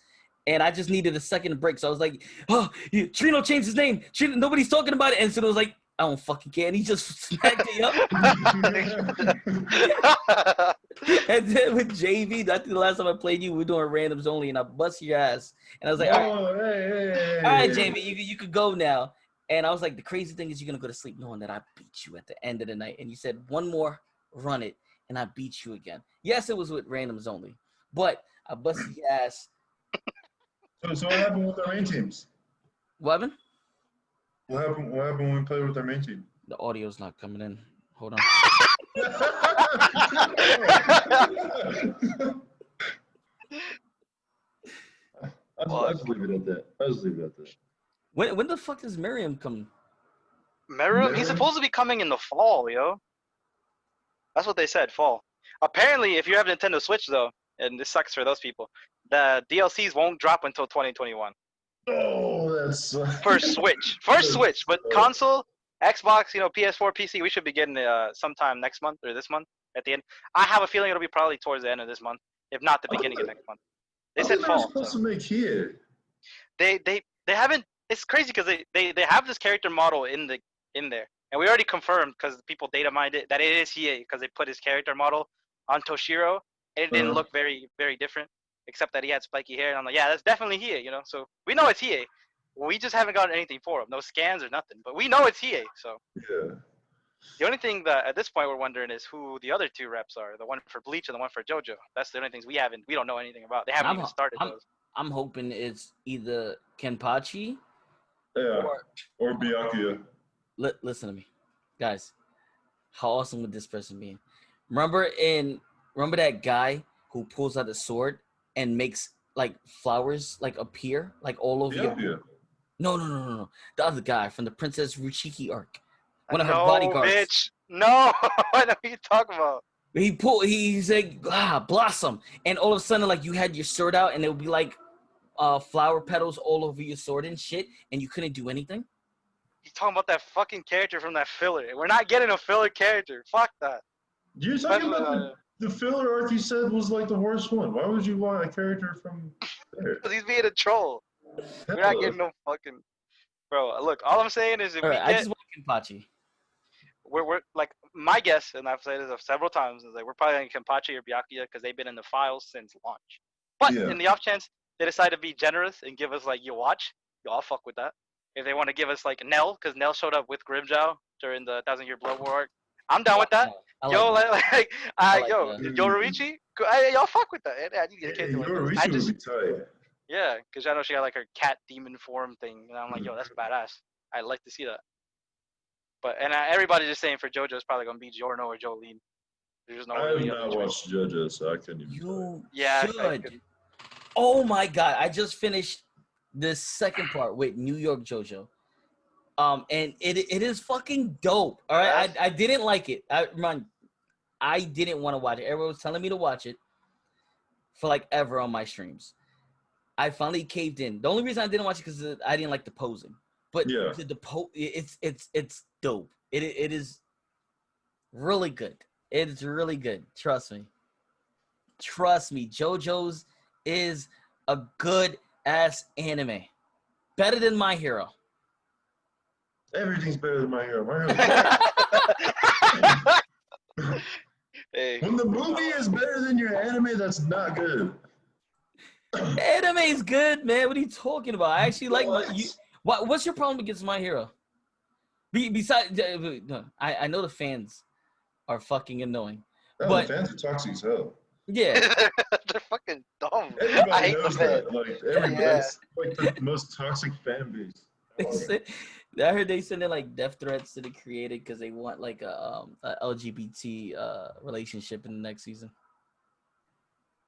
and I just needed a second break. So I was like, "Oh, Trino changed his name. Trino, nobody's talking about it." And so it was like, "I don't fucking care." And he just smacked me up. And then with JV, I think the last time I played you, we were doing randoms only, and I bust your ass. And I was like, all right, JV, you could go now. And I was like, the crazy thing is you're going to go to sleep knowing that I beat you at the end of the night. And you said, one more, run it, and I beat you again. Yes, it was with randoms only, but I busted your ass. So what happened with the rain teams? What happened? What happened? What happened when we played with our main team? The audio's not coming in. Hold on. I'll just leave it at that. I'll just leave it at that. When the fuck does Miriam come? Merum, he's Merum? supposed to be coming in the fall, yo. That's what they said, fall. Apparently, if you have a Nintendo Switch though, and this sucks for those people, the DLCs won't drop until 2021 Oh, that's for Switch. But console, Xbox, PS4, PC, we should be getting sometime next month or this month at the end. I have a feeling it'll be probably towards the end of this month, if not the beginning of next month. They said fall. Supposed to make here. They haven't. It's crazy because they have this character model in there, and we already confirmed because people data mined it that it is Hiei because they put his character model on Toshiro and it didn't look very very different except that he had spiky hair and I'm like, yeah, that's definitely Hiei, so we know it's Hiei. We just haven't gotten anything for him, no scans or nothing, but we know it's Hiei. So Yeah. the only thing that at this point we're wondering is who the other two reps are, the one for Bleach and the one for JoJo. That's the only things we don't know anything about. They haven't even started those. I'm hoping it's either Kenpachi. Yeah. Or Byakuya. Listen to me, guys. How awesome would this person be? Remember that guy who pulls out a sword and makes like flowers like appear like all over you? No. The other guy from the Princess Ruchiki arc. One of her bodyguards. Bitch. No, I know what you're talking about. He's like Blossom, and all of a sudden like you had your sword out and it would be like flower petals all over your sword and shit, and you couldn't do anything. He's talking about that fucking character from that filler. We're not getting a filler character. Fuck that. You're talking about the filler arc you said was like the worst one. Why would you want a character from there? Because he's being a troll. We're not getting no fucking... Bro, look, all I'm saying is if I just want Kenpachi. We're like, my guess, and I've said this several times, is like we're probably going Kenpachi or Byakuya because they've been in the files since launch. But in the off chance they decide to be generous and give us like, you watch, I'll fuck with that. If they want to give us like Nell, because Nell showed up with Grimjow during the 1,000-Year Blood War arc, I'm down with that. Yoruichi, y'all fuck with that. I need to get a character like that. Yoruichi would be tight. Yeah, because I know she got like her cat demon form thing, and I'm like, yo, that's badass. I'd like to see that. But everybody's just saying for JoJo's probably gonna be Giorno or Jolene. There's no. I have not watched JoJo, so I couldn't even. You should. Oh my god! I just finished the second part with New York JoJo, and it is fucking dope. All right, I didn't like it. I didn't want to watch it. Everyone was telling me to watch it for like ever on my streams. I finally caved in. The only reason I didn't watch it because I didn't like the posing. But it's dope. It is really good. It's really good. Trust me. JoJo's is a good ass anime. Better than My Hero. Everything's better than My Hero. Hey. When the movie is better than your anime, that's not good. Anime is good, man. What are you talking about? I actually like what's your problem against My Hero? Besides, I know the fans are fucking annoying. But the fans are toxic as hell. Yeah. They're fucking dumb. Everybody I hate knows the that. Like, everybody's like the most toxic fan base. I heard they sending like death threats to the creator because they want like a LGBT relationship in the next season.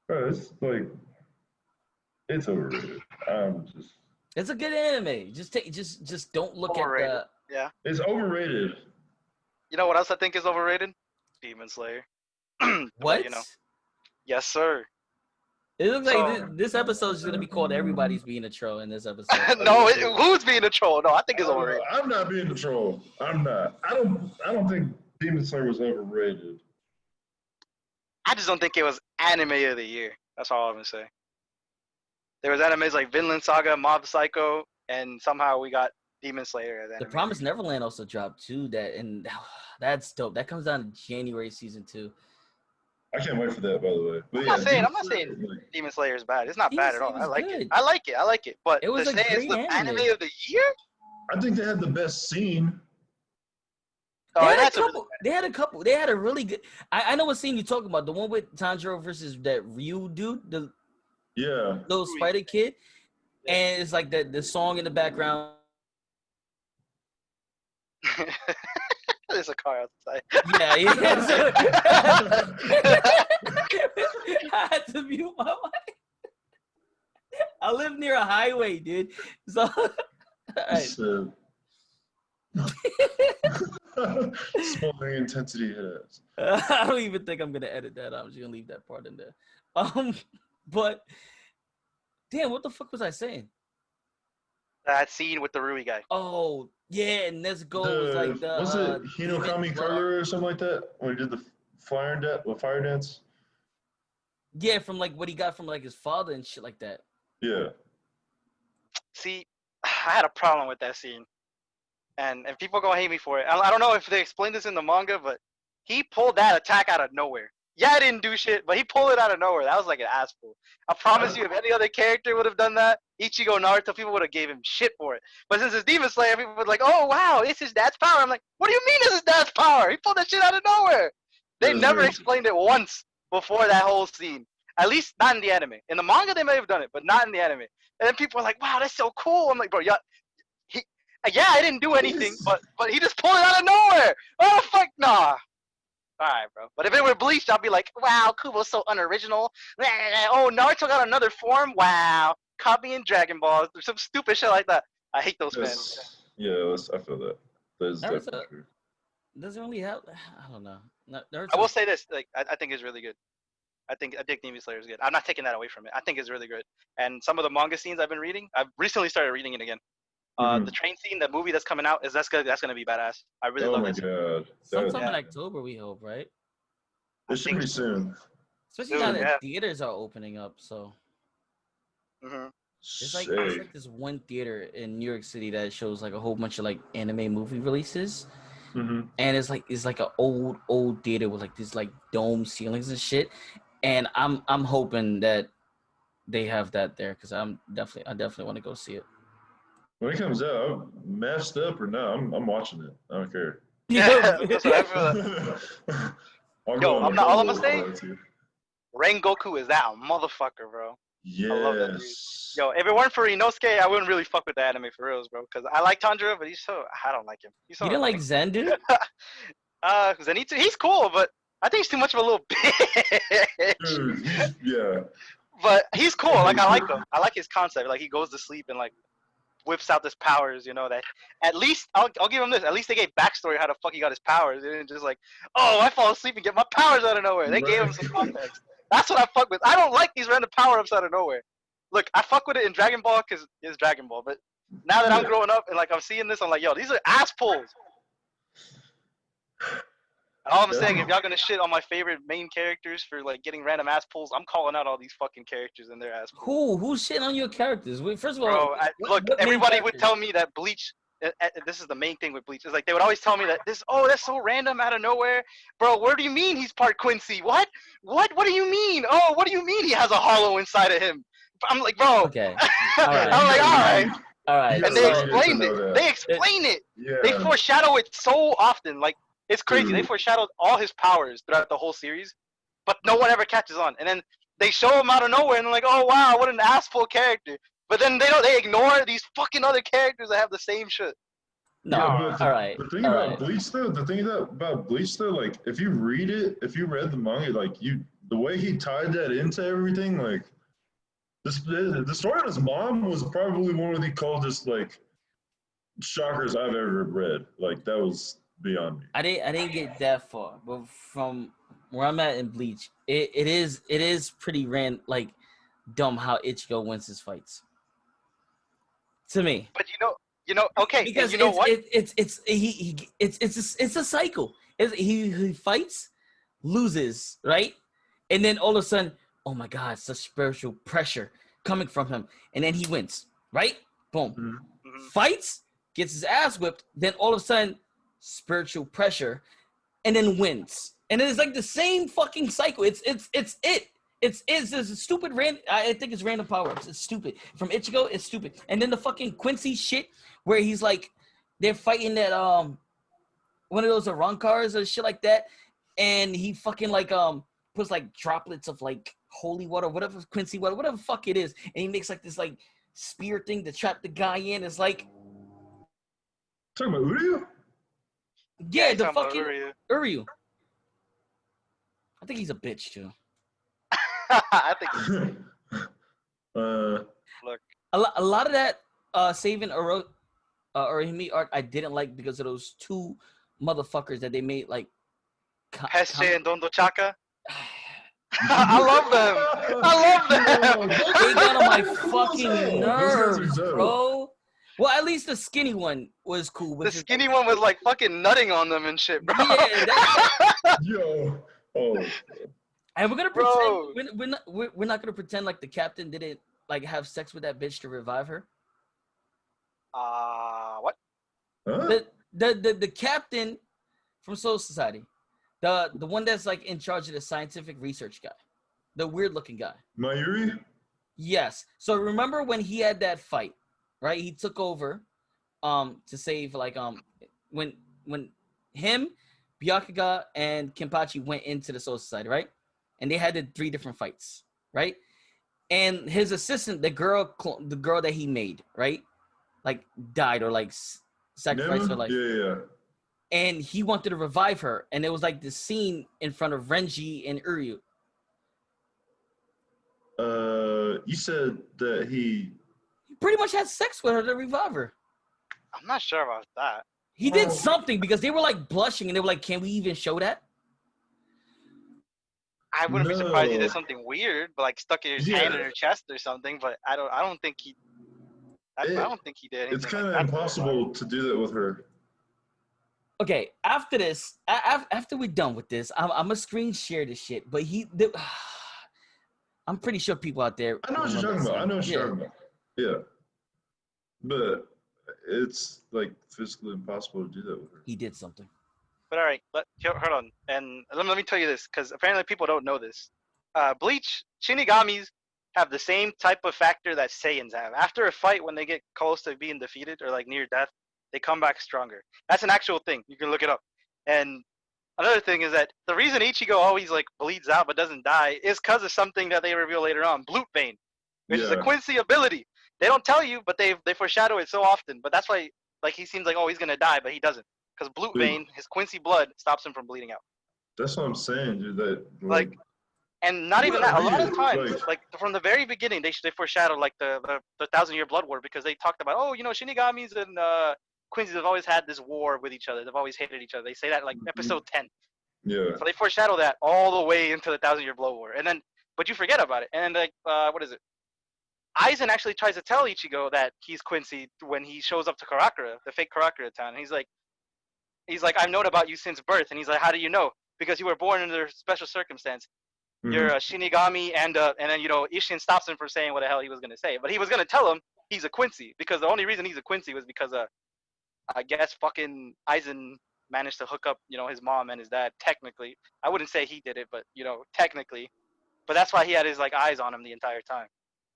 Bro, it's like it's overrated. It's a good anime. Just don't look overrated. at the. Yeah. It's overrated. You know what else I think is overrated? Demon Slayer. What? But, yes, sir. It looks like this episode is gonna be called "Everybody's Being a Troll" in this episode. No, who's being a troll? No, I think it's overrated. I'm not being a troll. I'm not. I don't think Demon Slayer was overrated. I just don't think it was anime of the year. That's all I'm gonna say. There was animes like Vinland Saga, Mob Psycho, and somehow we got Demon Slayer as anime. The Promised Neverland also dropped too. That's dope. That comes out in January season 2. I can't wait for that, by the way. But I'm not saying Demon Slayer is bad. It's not bad at all. I like it. I like it. But it was a great anime of the year. I think they had the best scene. They had a couple. They had a really good. I know what scene you're talking about. The one with Tanjiro versus that Ryu dude. The little spider kid, and it's like the song in the background. There's a car outside. Yeah, yeah. I had to mute my mic. I live near a highway, dude. So, all right. Smoldering intensity hits. I don't even think I'm gonna edit that. I'm just gonna leave that part in there. But damn, what the fuck was I saying? That scene with the Rui guy. Oh yeah, and Nezuko was like the was it Hinokami demon Kagura or something like that when he did the fire dance? Yeah, from like what he got from like his father and shit like that. Yeah. See, I had a problem with that scene, and people gonna hate me for it. I don't know if they explained this in the manga, but he pulled that attack out of nowhere. Yeah, I didn't do shit, but he pulled it out of nowhere. That was like an ass pull. I promise you, if any other character would have done that, Ichigo, Naruto, people would have gave him shit for it. But since it's Demon Slayer, people were like, oh, wow, it's his dad's power. I'm like, what do you mean it's his dad's power? He pulled that shit out of nowhere. They never explained it once before that whole scene. At least not in the anime. In the manga, they may have done it, but not in the anime. And then people are like, wow, that's so cool. I'm like, bro, yeah, I didn't do anything, but he just pulled it out of nowhere. Oh, fuck, nah. All right, bro. But if it were Bleach, I'd be like, wow, Kubo's so unoriginal. Oh, Naruto got another form? Wow. Copying Dragon Ball. Some stupid shit like that. I hate those fans. Yeah, I feel that. That is Naruto definitely true. doesn't really have. I don't know. Naruto, I will say this. Like, I think it's really good. I think Demon Slayer is good. I'm not taking that away from it. I think it's really good. And some of the manga scenes I've been reading, I've recently started reading it again. The train scene, the movie that's coming out, that's gonna be badass. I really love it. Oh my god. Sometime in October, we hope, right? It should be soon. Especially now that theaters are opening up, so. There's like this one theater in New York City that shows like a whole bunch of like anime movie releases, and it's like an old theater with like these like dome ceilings and shit, and I'm hoping that they have that there because I definitely want to go see it. When it comes out, I'm messed up or not, I'm watching it. I don't care. Yeah, that's what I feel. Yo, I'm gonna say, Rengoku is that motherfucker, bro. Yes. I love that dude. Yo, if it weren't for Inosuke, I wouldn't really fuck with the anime for reals, bro. Because I like Tanjiro, but I don't like him. You didn't like Zen, dude? Zenitsu, he's cool, but I think he's too much of a little bitch. Dude, yeah. But he's cool. Like, I like him. I like his concept. Like, he goes to sleep and, like, whips out his powers, you know, that at least, I'll give him this. At least they gave backstory how the fuck he got his powers. They didn't just like, oh, I fall asleep and get my powers out of nowhere. They gave him some context. That's what I fuck with. I don't like these random power-ups out of nowhere. Look, I fuck with it in Dragon Ball because it's Dragon Ball. But now that I'm growing up and, like, I'm seeing this, I'm like, yo, these are ass pulls. And all I'm saying, if y'all gonna shit on my favorite main characters for like getting random ass pulls, I'm calling out all these fucking characters and their ass pulls. Who's shitting on your characters? Wait, first of all, bro, look, everybody would tell me that Bleach. This is the main thing with Bleach. Is like they would always tell me that that's so random out of nowhere, bro. What do you mean he's part Quincy? What do you mean? Oh, what do you mean he has a hollow inside of him? I'm like, bro. Okay. All right. I'm like, all right. And they explained it. They explain it. Yeah. They foreshadow it so often. Like, it's crazy. They foreshadowed all his powers throughout the whole series, but no one ever catches on. And then they show him out of nowhere, and they're like, "Oh wow, what an assful character!" But then they ignore these fucking other characters that have the same shit. No, yeah, all right. The thing about Bleach, though, like if you read the manga, like the way he tied that into everything, like the story of his mom was probably one of the coldest like shockers I've ever read. Like that was beyond me. I didn't get that far, but from where I'm at in Bleach, it is pretty dumb how Ichigo wins his fights. To me. But you know, okay, because you know what? It's a cycle. He fights, loses, right, and then all of a sudden, oh my God, such spiritual pressure coming from him, and then he wins, right? Boom, fights, gets his ass whipped, then all of a sudden, spiritual pressure, and then wins, and it's like the same fucking cycle. It's a stupid I think it's random power-ups. It's stupid. From Ichigo, it's stupid. And then the fucking Quincy shit where he's like, they're fighting that one of those Arankars or shit like that, and he fucking like puts like droplets of like holy water, whatever Quincy water, whatever the fuck it is, and he makes like this like spear thing to trap the guy in. It's like talking about Uryu? Yeah, he's the talking about fucking Uryu. Uryu. I think he's a bitch too. I think he's look. A lot of that saving Orihime arc I didn't like because of those two motherfuckers that they made like. Hesse and Dondo Chaka. I love them. I love them. They got on my Those fucking guys are nerves, dope. bro. Well, at least the skinny one was cool. The skinny one was like fucking nutting on them and shit, bro. Yeah, that, Yo. Oh. and we're gonna Bro. pretend we're not gonna pretend like the captain didn't like have sex with that bitch to revive her. What? Huh? The captain from Soul Society, the one that's like in charge of the scientific research guy, the weird looking guy. Mayuri? Yes. So remember when he had that fight, right? He took over to save like when him, Byakuga, and Kenpachi went into the Soul Society, right? And they had the 3 different fights, right? And his assistant, the girl that he made, right? Like died or like sacrificed her life. Yeah. And he wanted to revive her. And it was like this scene in front of Renji and Uryu. You said that he Pretty much had sex with her to revive her. I'm not sure about that. He did something because they were like blushing and they were like, can we even show that? I wouldn't be surprised he No. did something weird, but like stuck his hand in her chest or something. But I don't think he. I don't think he did anything. It's kind of like that. impossible to do that with her. Okay, after this, after we're done with this, I'm gonna screen share this shit. But I'm pretty sure people out there. I know what you're talking about. I know what you're talking about. Yeah. But it's like physically impossible to do that with her. He did something. But all right, hold on, and let me tell you this, because apparently people don't know this. Bleach Shinigamis have the same type of factor that Saiyans have. After a fight, when they get close to being defeated or like near death, they come back stronger. That's an actual thing. You can look it up. And another thing is that the reason Ichigo always like bleeds out but doesn't die is because of something that they reveal later on, Blute Vein, which is a Quincy ability. They don't tell you, but they foreshadow it so often. But that's why like he seems like, oh, he's gonna die, but he doesn't. Because Blute Vein, his Quincy blood, stops him from bleeding out. That's what I'm saying, dude. That Like, and not even that. A lot of times, like- like from the very beginning, they foreshadowed like the 1,000-year blood war, because they talked about, oh, you know, Shinigamis and Quincy's have always had this war with each other. They've always hated each other. They say that like episode 10. Yeah. So they foreshadow that all the way into the 1,000-year blood war, and then but you forget about it. And like what is it? Aizen actually tries to tell Ichigo that he's Quincy when he shows up to Karakura, the fake Karakura town. He's like, I've known about you since birth. And he's like, how do you know? Because you were born under a special circumstance. Mhm. You're a Shinigami, and then, you know, Ishin stops him from saying what the hell he was going to say. But he was going to tell him he's a Quincy, because the only reason he's a Quincy was because, I guess, fucking Aizen managed to hook up, you know, his mom and his dad, technically. I wouldn't say he did it, but, you know, technically. But that's why he had his, like, eyes on him the entire time.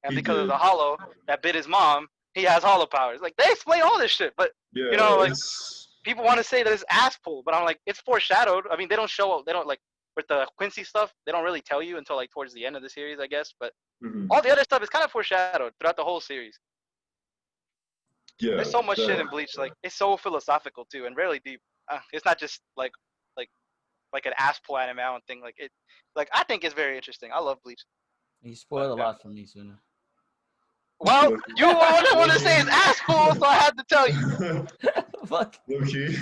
And He because of did. the hollow that bit his mom, he has hollow powers. Like, they explain all this shit, but Yeah. you know, like, it's- people want to say that it's ass pull, but I'm like, it's foreshadowed. I mean, they don't like, with the Quincy stuff, they don't really tell you until like towards the end of the series, I guess. But Mhm. all the other stuff is kind of foreshadowed throughout the whole series. Yeah. There's so much shit in Bleach. Like, it's so philosophical too, and really deep. It's not just like an ass pull anime. I don't think like it. Like, I think it's very interesting. I love Bleach. You spoiled a lot for me, Suna. Well, you always want to say it's ass pull, so I had to tell you. Fuck. Low key.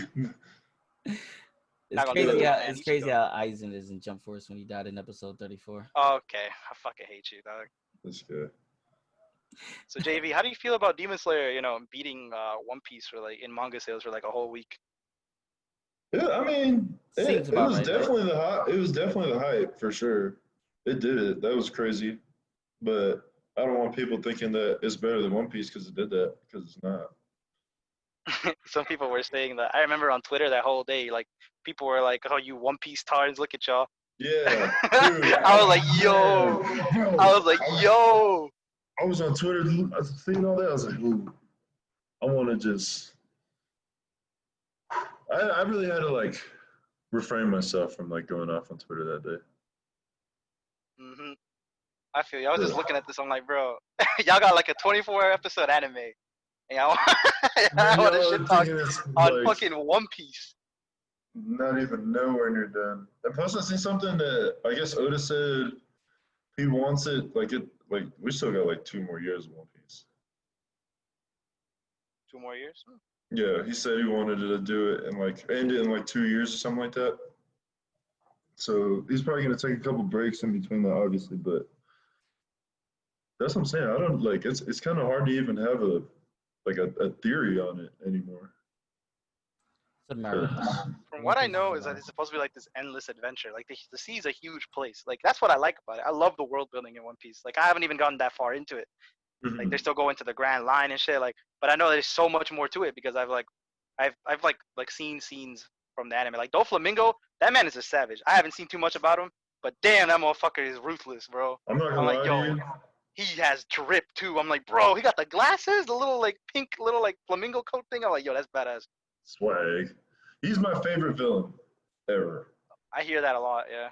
It's Not gonna crazy. do it, How man. it's You should crazy go. how Aizen is in Jump Force when he died in episode 34. Okay, I fucking hate you, dog. That's good. So JV, how do you feel about Demon Slayer? You know, beating One Piece for like in manga sales for like a whole week. Yeah, I mean, Seems it about was right, definitely the hype. It was definitely the hype for sure. It did it. That was crazy. But I don't want people thinking that it's better than One Piece because it did that, because it's not. Some people were saying that. I remember on Twitter that whole day, like people were like, "Oh, you One Piece tards, look at y'all." Yeah. Dude, I was like, "Yo," Bro, I was like, "Yo." I was on Twitter, I was seeing all that. I was like, ooh, I want to just. I really had to like refrain myself from like going off on Twitter that day. Mhm. I feel you. I was just Yeah. looking at this. I'm like, bro, y'all got like a 24 episode anime, and y'all, I want to Y'all shit are talk thinking it's, on like, fucking One Piece. not even nowhere near done. And plus, I see something that I guess Oda said he wants it like we still got like 2 more years of One Piece. 2 more years? Yeah, he said he wanted to do it and like end it in like 2 years or something like that. So he's probably gonna take a couple breaks in between that, obviously, but that's what I'm saying. I don't like it's kind of hard to even have a theory on it anymore. Submarine. From what I know is that it's supposed to be like this endless adventure. Like the sea is a huge place. Like that's what I like about it. I love the world building in One Piece. Like I haven't even gotten that far into it. Like they're still going to the Grand Line and shit. Like, but I know there's so much more to it because I've seen scenes from the anime. Like Doflamingo, that man is a savage. I haven't seen too much about him, but damn, that motherfucker is ruthless, bro. I'm not I'm gonna like, lie yo, to you. he has drip too. I'm like, bro, he got the glasses, the little like pink little like flamingo coat thing. I'm like, yo, that's badass. Swag. He's my favorite villain ever. I hear that a lot. Yeah,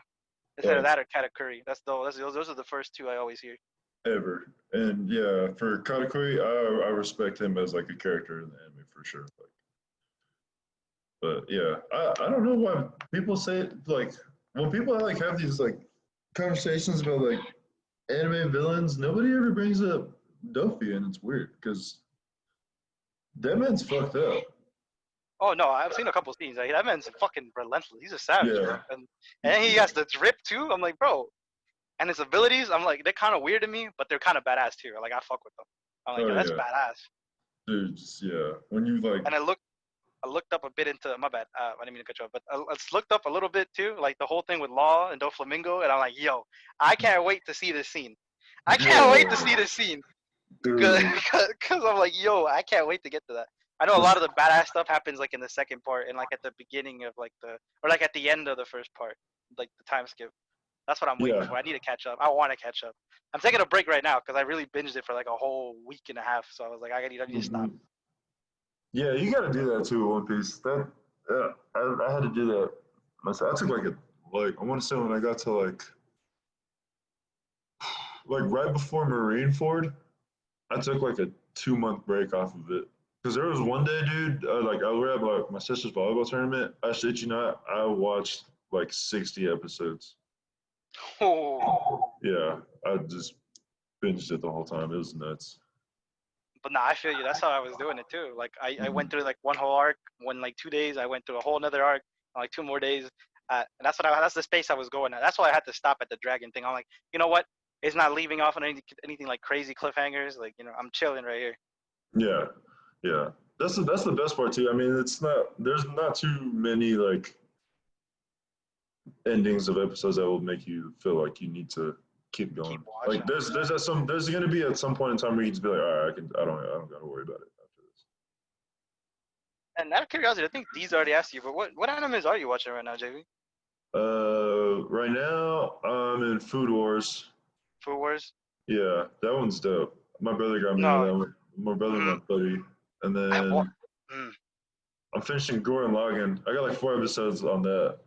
it's either that or Katakuri. Those are the first two I always hear. Ever. And yeah, for Katakuri, I respect him as like a character in the anime for sure. But yeah, I don't know why people say it, like when people like have these like conversations about like anime villains, nobody ever brings up Duffy, and it's weird because that man's fucked up. Oh no, I've seen a couple scenes. Like, that man's fucking relentless. He's a savage, Yeah. bro. And he has the drip too. I'm like, bro. And his abilities, I'm like, they're kind of weird to me, but they're kind of badass too. Like I fuck with them. I'm like, Oh, yo, that's yeah. badass. Dude, just, yeah. When you like, And I looked up a bit into my bad. I didn't mean to cut you off, but I looked up a little bit too, like the whole thing with Law and Doflamingo, and I'm like, yo, I can't wait to see this scene. I can't wait to see this scene because I'm like, yo, I can't wait to get to that. I know a lot of the badass stuff happens like in the second part and like at the beginning of like or like at the end of the first part, like the time skip. That's what I'm waiting for. I need to catch up. I want to catch up. I'm taking a break right now because I really binged it for like a whole week and a half. So I was like, I need to stop. Yeah, you got to do that too. One Piece. That I had to do that myself. I took I want to say when I got to like right before Marineford, I took like a 2 month break off of it. Because there was one day, dude, I was at like my sister's volleyball tournament. I shit you not, I watched like 60 episodes. Oh. Yeah, I just binged it the whole time. It was nuts. But nah, I feel you. That's how I was doing it too. Like I went through like one whole arc, like 2 days. I went through a whole another arc, like 2 more days. And that's the space I was going at. That's why I had to stop at the dragon thing. I'm like, you know what? It's not leaving off on anything like crazy cliffhangers. Like, you know, I'm chilling right here. Yeah, yeah. That's the best part too. I mean, there's not too many like endings of episodes that will make you feel like you need to keep going. Like there's gonna be at some point in time where you just be like, all right, I don't gotta worry about it after this. And out of curiosity, I think D's already asked you, but what animes are you watching right now, JV? Right now I'm in Food Wars. Food Wars? Yeah, that one's dope. My brother got me into No. that one. My brother and my buddy. And then I'm finishing Gurren Lagann. I got like 4 episodes on that.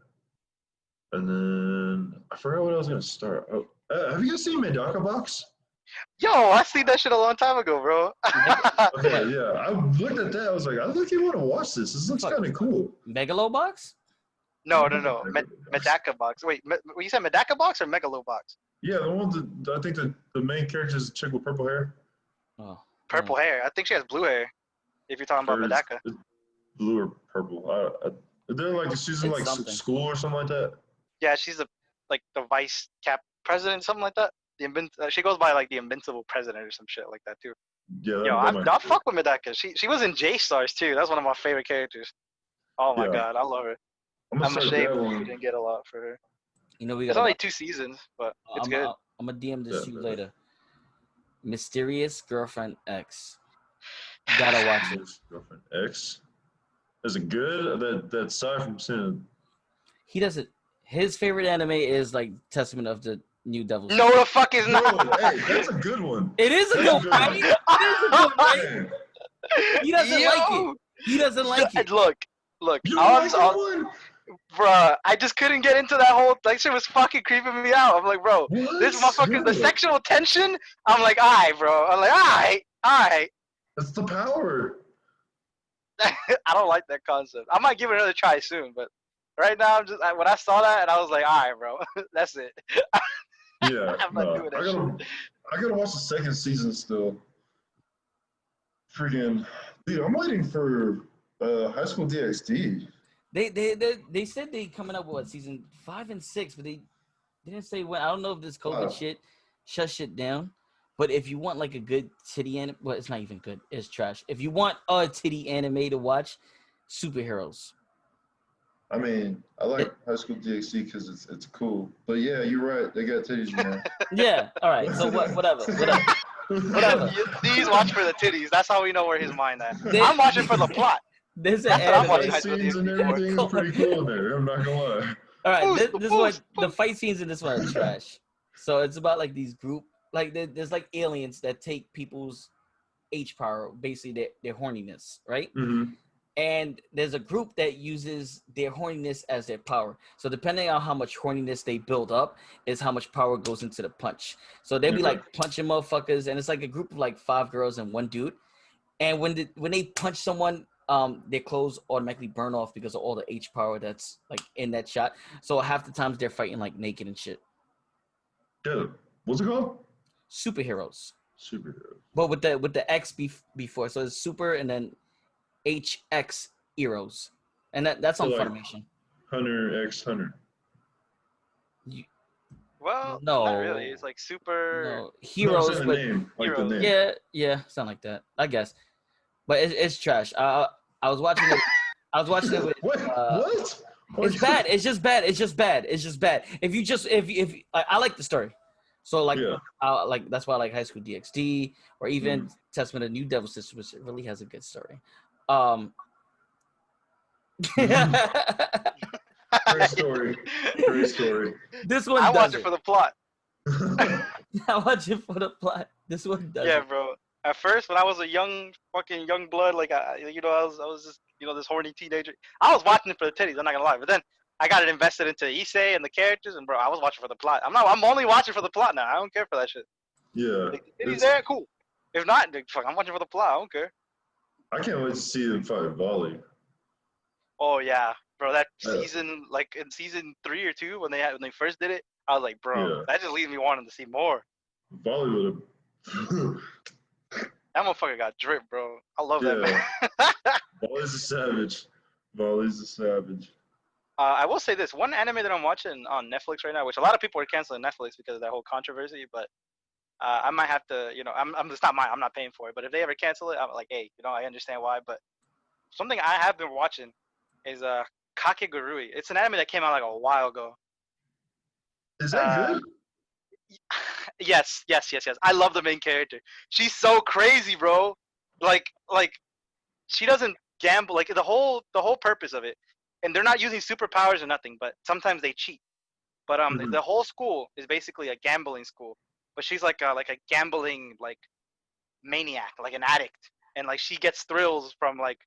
And then I forgot what I was gonna start. Oh, have you guys seen Medaka Box? Yo, I seen that shit a long time ago, bro. Okay, yeah. I looked at that. I was like, I think you want to watch this. This looks kind of cool. Megalobox? No. Medaka Box. Wait, you said Medaka Box or Megalobox? Yeah, the one that I think the main character is a chick with purple hair. Oh. Purple hair. I think she has blue hair. If you're talking about Medaka. Blue or purple. They're like she's in like school or something like that. Yeah, she's the vice president, something like that. She goes by like the invincible president or some shit like that too. Yeah. Yo, I fuck with Medaka. She was in J Stars too. That's one of my favorite characters. Oh my god, I love her. I'm ashamed we didn't get a lot for her. You know, it's only 2 seasons, but it's good. I'm gonna DM this to you later. Mysterious Girlfriend X. You gotta watch it. Girlfriend X. Is it good? That side from Sin. He doesn't. His favorite anime is like Testament of the New Devil. No, the fuck is not. Hey, that's a good one. It is a good one. It is a good one. He doesn't like it. He doesn't like it. Look. Bruh, I just couldn't get into that whole shit was fucking creeping me out. I'm like, bro, this motherfucker, the sexual tension. I'm like, alright, bro. I'm like, alright. That's the power. I don't like that concept. I might give it another try soon, but Right now, I'm just when I saw that, and I was like, all right, bro, that's it. Yeah, I'm not no, doing that shit. I gotta watch the second season still. Freaking, dude, I'm waiting for High School DxD. They said they coming up with what, season 5 and 6, but they didn't say when. I don't know if this COVID shit shut shit down. But if you want like a good titty anime, well, it's not even good. It's trash. If you want a titty anime to watch, superheroes. I mean, I like High School DxD because it's cool. But yeah, you're right. They got titties in there. Yeah. All right. So whatever. He's watching for the titties. That's how we know where his mind at. They- I'm watching for the plot. There's an That's what I'm anime. watching Fight High School scenes and DxD for. everything is pretty cool in there. I'm not gonna lie. All right, Boost, this boost, one, the boost. fight scenes in this one are trash. So it's about like these group, like there's like aliens that take people's H power, basically their horniness, right? Mm-hmm. And there's a group that uses their horniness as their power. So depending on how much horniness they build up, is how much power goes into the punch. So they'll be like punching motherfuckers, and it's like a group of like 5 girls and 1 dude. And when they punch someone, their clothes automatically burn off because of all the H power that's like in that shot. So half the times they're fighting like naked and shit. Yeah. What's it called? Superheroes, Superhero. but with the X before, so it's super and then HX heroes, and that's on So, like, Funimation. Hunter x Hunter. Well, No. not really. It's like super. No, No, I'm heroes saying the with name. Like heroes. the name. yeah, something like that, I guess. But it's trash. I was watching it. I was watching it with. What? What? It's bad. It's just bad. It's just bad. It's just bad. If I like the story, so like Yeah. like that's why I like High School DxD or even Testament of New Devil Sister, which really has a good story. Great story. Great story. This one I watch doesn't. it for the plot. I watch it for the plot. This one doesn't. Yeah, bro. At first, when I was a young blood, like I was just this horny teenager. I was watching it for the titties. I'm not gonna lie. But then I got it invested into Issei and the characters, and bro, I was watching for the plot. I'm only watching for the plot now. I don't care for that shit. Yeah. Like, the titties there, cool. If not, fuck, I'm watching for the plot. I don't care. I can't wait to see them fight Volley. Oh yeah, bro. That Yeah. season, like in season 3 or 2, when they first did it, I was like, bro, Yeah. that just leaves me wanting to see more. Volley would have. That motherfucker got drip, bro. I love that Yeah. man. Volley's a savage. Volley's a savage. I will say this one anime that I'm watching on Netflix right now, which a lot of people are canceling Netflix because of that whole controversy, but I might have to, I'm it's not mine. I'm not paying for it, but if they ever cancel it, I'm like, hey, I understand why. But something I have been watching is Kakegurui. It's an anime that came out like a while ago. Is that good? Yes. I love the main character. She's so crazy, bro. Like she doesn't gamble. Like the whole purpose of it, and they're not using superpowers or nothing, but sometimes they cheat. But the whole school is basically a gambling school. But she's like a gambling like maniac, like an addict, and like she gets thrills from like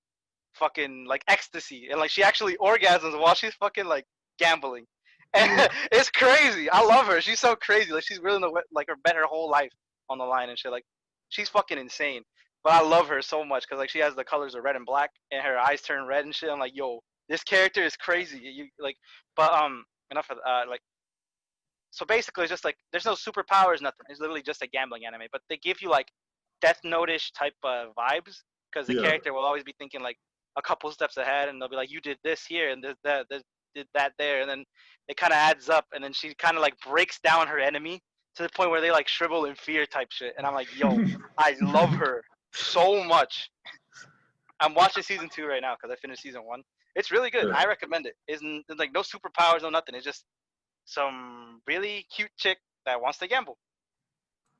fucking like ecstasy, and like she actually orgasms while she's fucking like gambling. And it's crazy. I love her. She's so crazy. Like she's willing to like bet her whole life on the line and shit. Like she's fucking insane. But I love her so much because like she has the colors of red and black, and her eyes turn red and shit. I'm like, yo, this character is crazy. You like, but enough of like. So basically, it's just like there's no superpowers, nothing. It's literally just a gambling anime. But they give you like Death Note-ish type vibes because the character will always be thinking like a couple steps ahead, and they'll be like, you did this here and this did that there, and then it kind of adds up, and then she kind of like breaks down her enemy to the point where they like shrivel in fear type shit. And I'm like, yo, I love her so much. I'm watching season 2 right now because I finished season 1. It's really good. I recommend it. It's like no superpowers, no nothing. It's just some really cute chick that wants to gamble.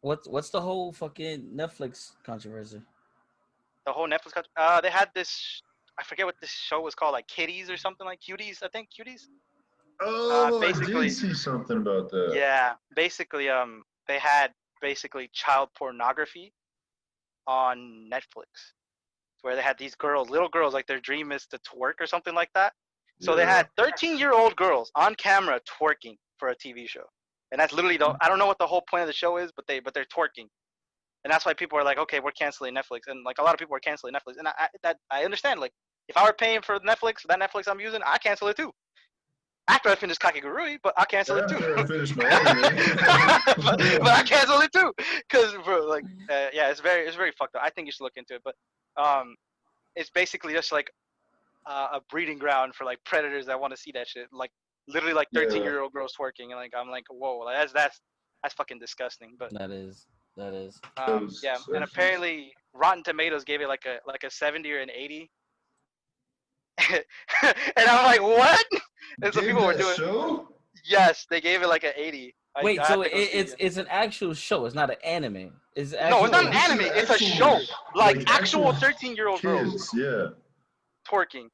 What's the whole fucking Netflix controversy? The whole Netflix they had this, I forget what this show was called, like Kitties or something, like Cuties, I think Cuties. Oh, basically, I did see something about that. Yeah, basically, they had basically child pornography on Netflix, where they had these girls, little girls, like their dream is to twerk or something like that. So they had 13-year-old girls on camera twerking for a TV show, and that's literally I don't know what the whole point of the show is, but they're twerking, and that's why people are like, okay, we're canceling Netflix, and like a lot of people are canceling Netflix, and I understand. Like if I were paying for Netflix, that Netflix I'm using, I cancel it too. after I finished Kakegurui, but I canceled it too. After I finished my anime. but I canceled it too, cause bro, like, yeah, it's very fucked up. I think you should look into it, but it's basically just like a breeding ground for like predators that want to see that shit, like literally like 13-year-old girls twerking, and like I'm like, whoa, like, that's fucking disgusting. But That is. yeah, and apparently Rotten Tomatoes gave it like a 70 or an 80. And I'm like, what? And so people were doing. Show? Yes, they gave it like an 80. Wait, so it's an actual show. It's not an anime. It's no, it's not an anime. It's a show. Like actual actual 13-year-old girls kids, yeah. twerking.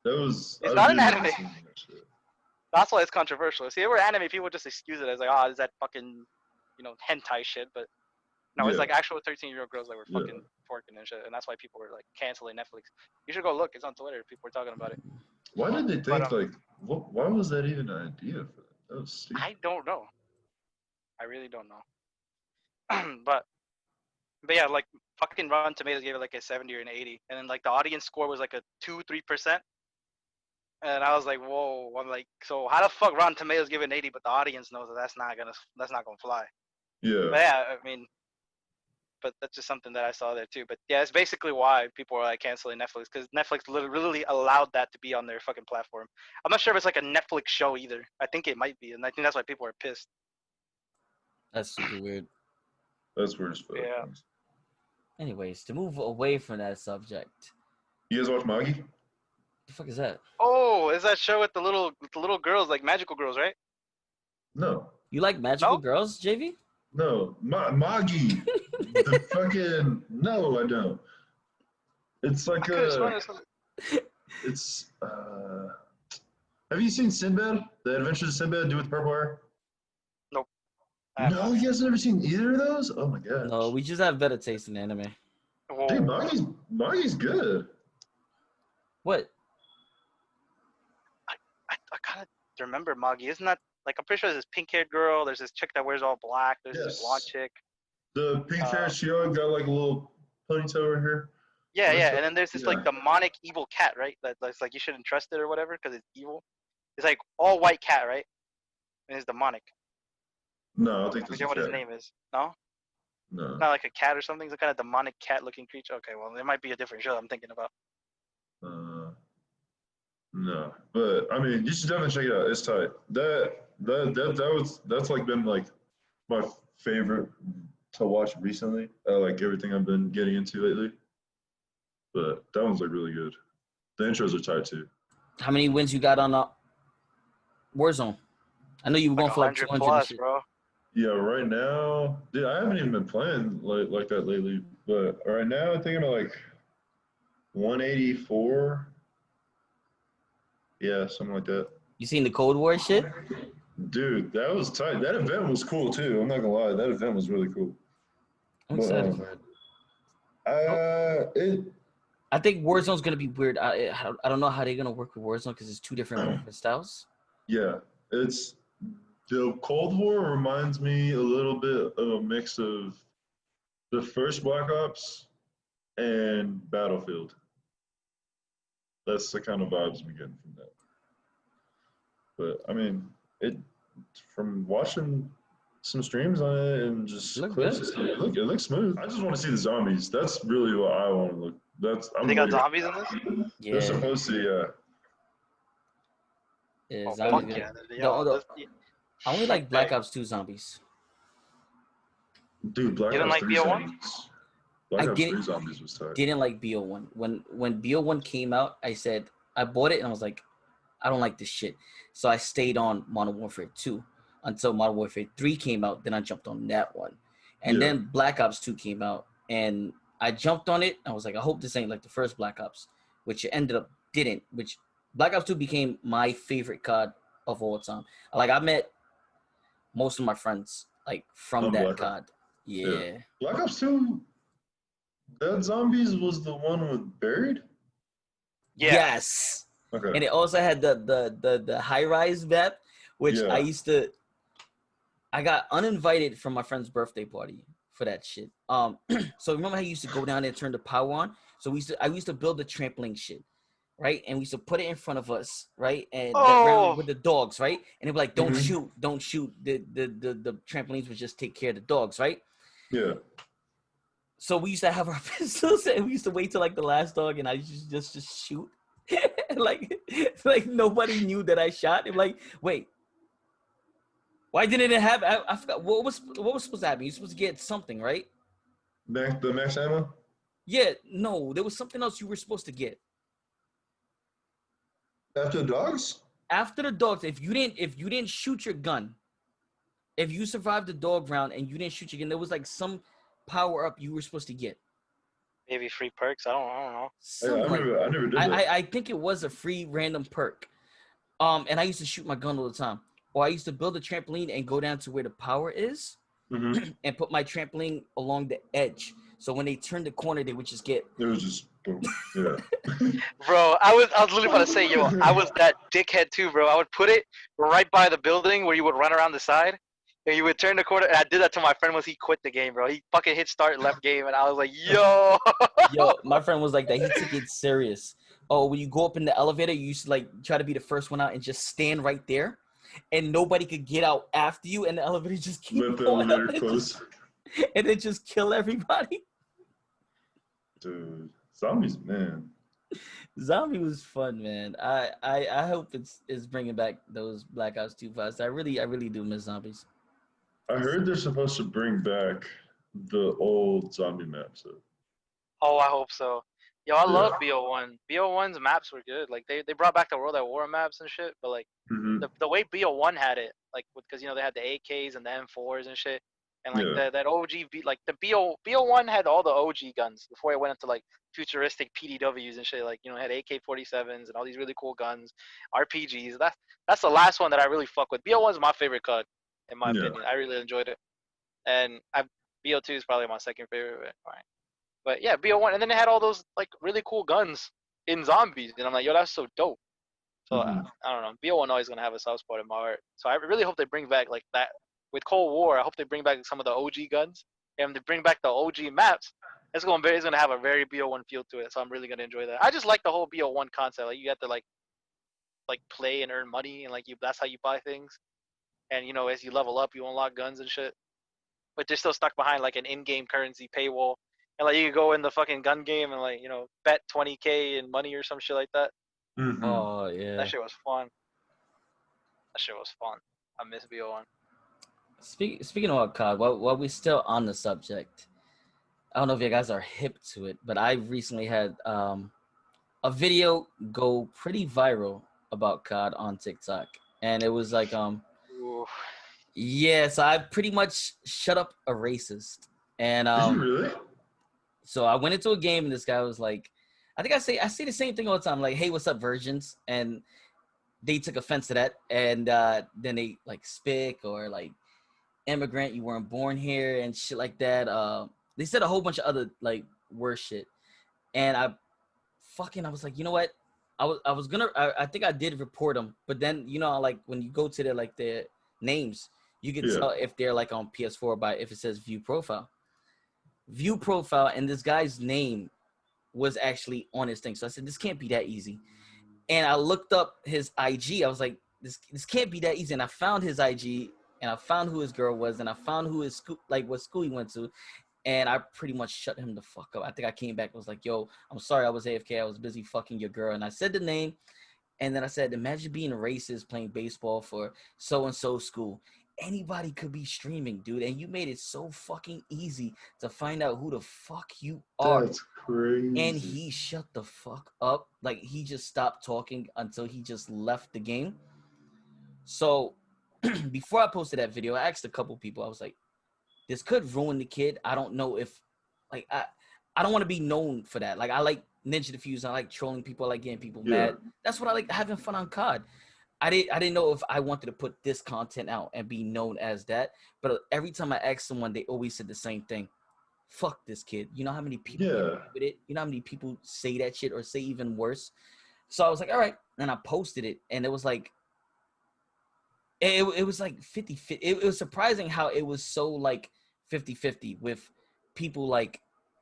That was. It's not an anime. That's why it's controversial. See, if it were anime, people would just excuse it as like, oh, is that fucking, hentai shit? But no, it's like actual 13-year-old girls that were fucking twerking and shit, and that's why people were like canceling Netflix. You should go look. It's on Twitter. People were talking about it. Why did they think why was that even an idea for that? That was stupid. I don't know. I really don't know. but yeah, like fucking Rotten Tomatoes gave it like a 70 or an 80, and then like the audience score was like a 2-3%. And I was like, whoa. I'm like, so how the fuck Rotten Tomatoes give it an 80, but the audience knows that that's not gonna fly. Yeah. But yeah, I mean, but that's just something that I saw there too. But yeah, it's basically why people are like canceling Netflix, because Netflix literally allowed that to be on their fucking platform. I'm not sure if it's like a Netflix show either. I think it might be, and I think that's why people are pissed. That's super weird. That's weird as fuck. Yeah. Anyways, to move away from that subject. You guys watch Magi? The fuck is that? Oh, is that show with the little girls, like magical girls, right? No. You like magical girls, JV? No. Magi. The fucking no, I don't. It's like it's have you seen Sinbad? The Adventures of Sinbad, dude with purple hair? Nope. No, you guys never seen either of those? Oh my god. No, we just have better taste in anime. Whoa. Dude, Magi's good. What? I kind of remember Magi. Isn't that like, I'm pretty sure there's this pink-haired girl. There's this chick that wears all black. There's this blonde chick. The pink hair, she always got like a little ponytail over here. Yeah, and then there's this like demonic evil cat, right? That's like you shouldn't trust it or whatever because it's evil. It's like all white cat, right? And it's demonic. No, I don't think I forget what his name is. No? No. It's not like a cat or something. It's a kind of demonic cat-looking creature. Okay, well, there might be a different show I'm thinking about. No, but I mean, you should definitely check it out. It's tight. That's like been like my favorite to watch recently. Like everything I've been getting into lately. But that one's like really good. The intros are tight too. How many wins you got on Warzone? I know you were going for like 200 plus, bro. Yeah, right now, dude, I haven't even been playing like that lately. But right now, I think I'm at like 184. Yeah, something like that. You seen the Cold War shit? Dude, that was tight. That event was cool too. I'm not gonna lie, that event was really cool. I'm excited for it. I think Warzone's gonna be weird. I don't know how they're gonna work with Warzone because it's two different styles. Yeah, it's the Cold War reminds me a little bit of a mix of the first Black Ops and Battlefield. That's the kind of vibes I'm getting from that. But I mean, from watching some streams on it and just clips, it looks smooth. I just want to see the zombies. That's really what I want to look. They got zombies in this? Yeah. They're supposed to, yeah. Oh, fuck yeah. I only like Black Ops 2 zombies. Dude, Black Ops 3 zombies. Black Ops 3 zombies was tight. Didn't like BO1. When BO1 came out, I bought it and I was like, I don't like this shit. So I stayed on Modern Warfare 2 until Modern Warfare 3 came out. Then I jumped on that one. And then Black Ops 2 came out and I jumped on it. I was like, I hope this ain't like the first Black Ops, which it ended up didn't. Which Black Ops 2 became my favorite COD of all time. Like I met most of my friends like from that COD. Yeah. Black Ops 2, that zombies was the one with Buried? Yeah. Yes. Okay. And it also had the high rise map, which I got uninvited from my friend's birthday party for that shit. So remember how you used to go down there and turn the power on? So I used to build the trampoline shit, right? And we used to put it in front of us, right? And that Oh, with the dogs, right? And they'd be like, "Don't Mhm. shoot, don't shoot." The trampolines would just take care of the dogs, right? Yeah. So we used to have our pistols, and we used to wait till like the last dog, and I just shoot. like like nobody knew that I shot. And like, wait, why didn't it happen? I forgot what was supposed to happen. You're supposed to get something, right? The max ammo? Yeah, no, there was something else you were supposed to get. After the dogs? After the dogs, if you didn't shoot your gun, if you survived the dog round and you didn't shoot your gun, there was like some power up you were supposed to get. maybe free perks. I don't know. Something like I never did I, that. I think it was a free random perk. And I used to shoot my gun all the time. Or I used to build a trampoline and go down to where the power is Mm-hmm. and put my trampoline along the edge. So when they turned the corner, they would just get It was just boom. Yeah. Bro, I was literally about to say, yo, I was that dickhead too, bro. I would put it right by the building where you would run around the side, and you would turn the corner. And I did that to my friend once he quit the game, bro. He fucking hit start left game, and I was like, yo. yo, my friend was like that. He took it serious. Oh, when you go up in the elevator, you used to like try to be the first one out and just stand right there, and nobody could get out after you, and the elevator just keep Let the going elevator up close. and then just kill everybody. Dude. Zombies, man. Zombie was fun, man. I hope it's bringing back those Black Ops 2 fights. I really do miss zombies. I heard they're supposed to bring back the old zombie maps. Oh, I hope so. Yo, I Yeah. love BO1. BO1's maps were good. Like they brought back the World at War maps and shit. But like Mm-hmm. the way BO1 had it, like because you know they had the AKs and the M4s and shit, and like Yeah. that OG like the BO1 had all the OG guns before it went into like futuristic PDWs and shit. Like you know it had AK-47s and all these really cool guns, RPGs. That's the last one that I really fuck with. BO1 is my favorite COD, in my Yeah. opinion. I really enjoyed it, and BO2 is probably my second favorite. But, all right. But yeah, BO1, and then they had all those like really cool guns in zombies, and I'm like, yo, that's so dope. So Mhm. I don't know. BO1 always gonna have a soft spot in my heart. So I really hope they bring back like that with Cold War. I hope they bring back some of the OG guns and they bring back the OG maps. It's gonna have a very BO1 feel to it. So I'm really gonna enjoy that. I just like the whole BO1 concept. Like you have to like play and earn money, and like that's how you buy things. And you know, as you level up, you unlock guns and shit. But they're still stuck behind like an in-game currency paywall. And like you could go in the fucking gun game and like you know bet 20K in money or some shit like that. Mm-hmm. Oh yeah. That shit was fun. That shit was fun. I miss BO1. Speaking about COD, while we're still on the subject, I don't know if you guys are hip to it, but I recently had a video go pretty viral about COD on TikTok, and it was like Ooh. yeah, so I pretty much shut up a racist, and Did you really? so I went into a game and this guy was like, I think I say the same thing all the time, like, "Hey, what's up, virgins?" And they took offense to that, and then they like spick or like immigrant, you weren't born here and shit like that. They said a whole bunch of other like worse shit, and I was like, you know what? I think I did report them, but then you know like when you go to their names, you can Yeah. tell if they're like on PS4 by if it says view profile, and this guy's name was actually on his thing. So I said, this can't be that easy. And I looked up his IG. I was like, this can't be that easy. And I found his IG, and I found who his girl was, and I found who his school, like what school he went to. And I pretty much shut him the fuck up. I think I came back and was like, yo, I'm sorry I was AFK. I was busy fucking your girl. And I said the name. And then I said, imagine being racist playing baseball for so-and-so school. Anybody could be streaming, dude. And you made it so fucking easy to find out who the fuck you are. That's crazy. And he shut the fuck up. Like, he just stopped talking until he just left the game. So, before I posted that video, I asked a couple people. I was like, this could ruin the kid. I don't know if, like, I don't want to be known for that. Like, I like Ninja Diffuse. I like trolling people. I like getting people mad. That's what I like, having fun on COD. I didn't know if I wanted to put this content out and be known as that. But every time I asked someone, they always said the same thing. Fuck this kid. You know how many people get away with it? You know how many people say that shit or say even worse? So I was like, all right. And I posted it. And it was like, it was like 50-50. It was surprising how it was so like 50-50 with people like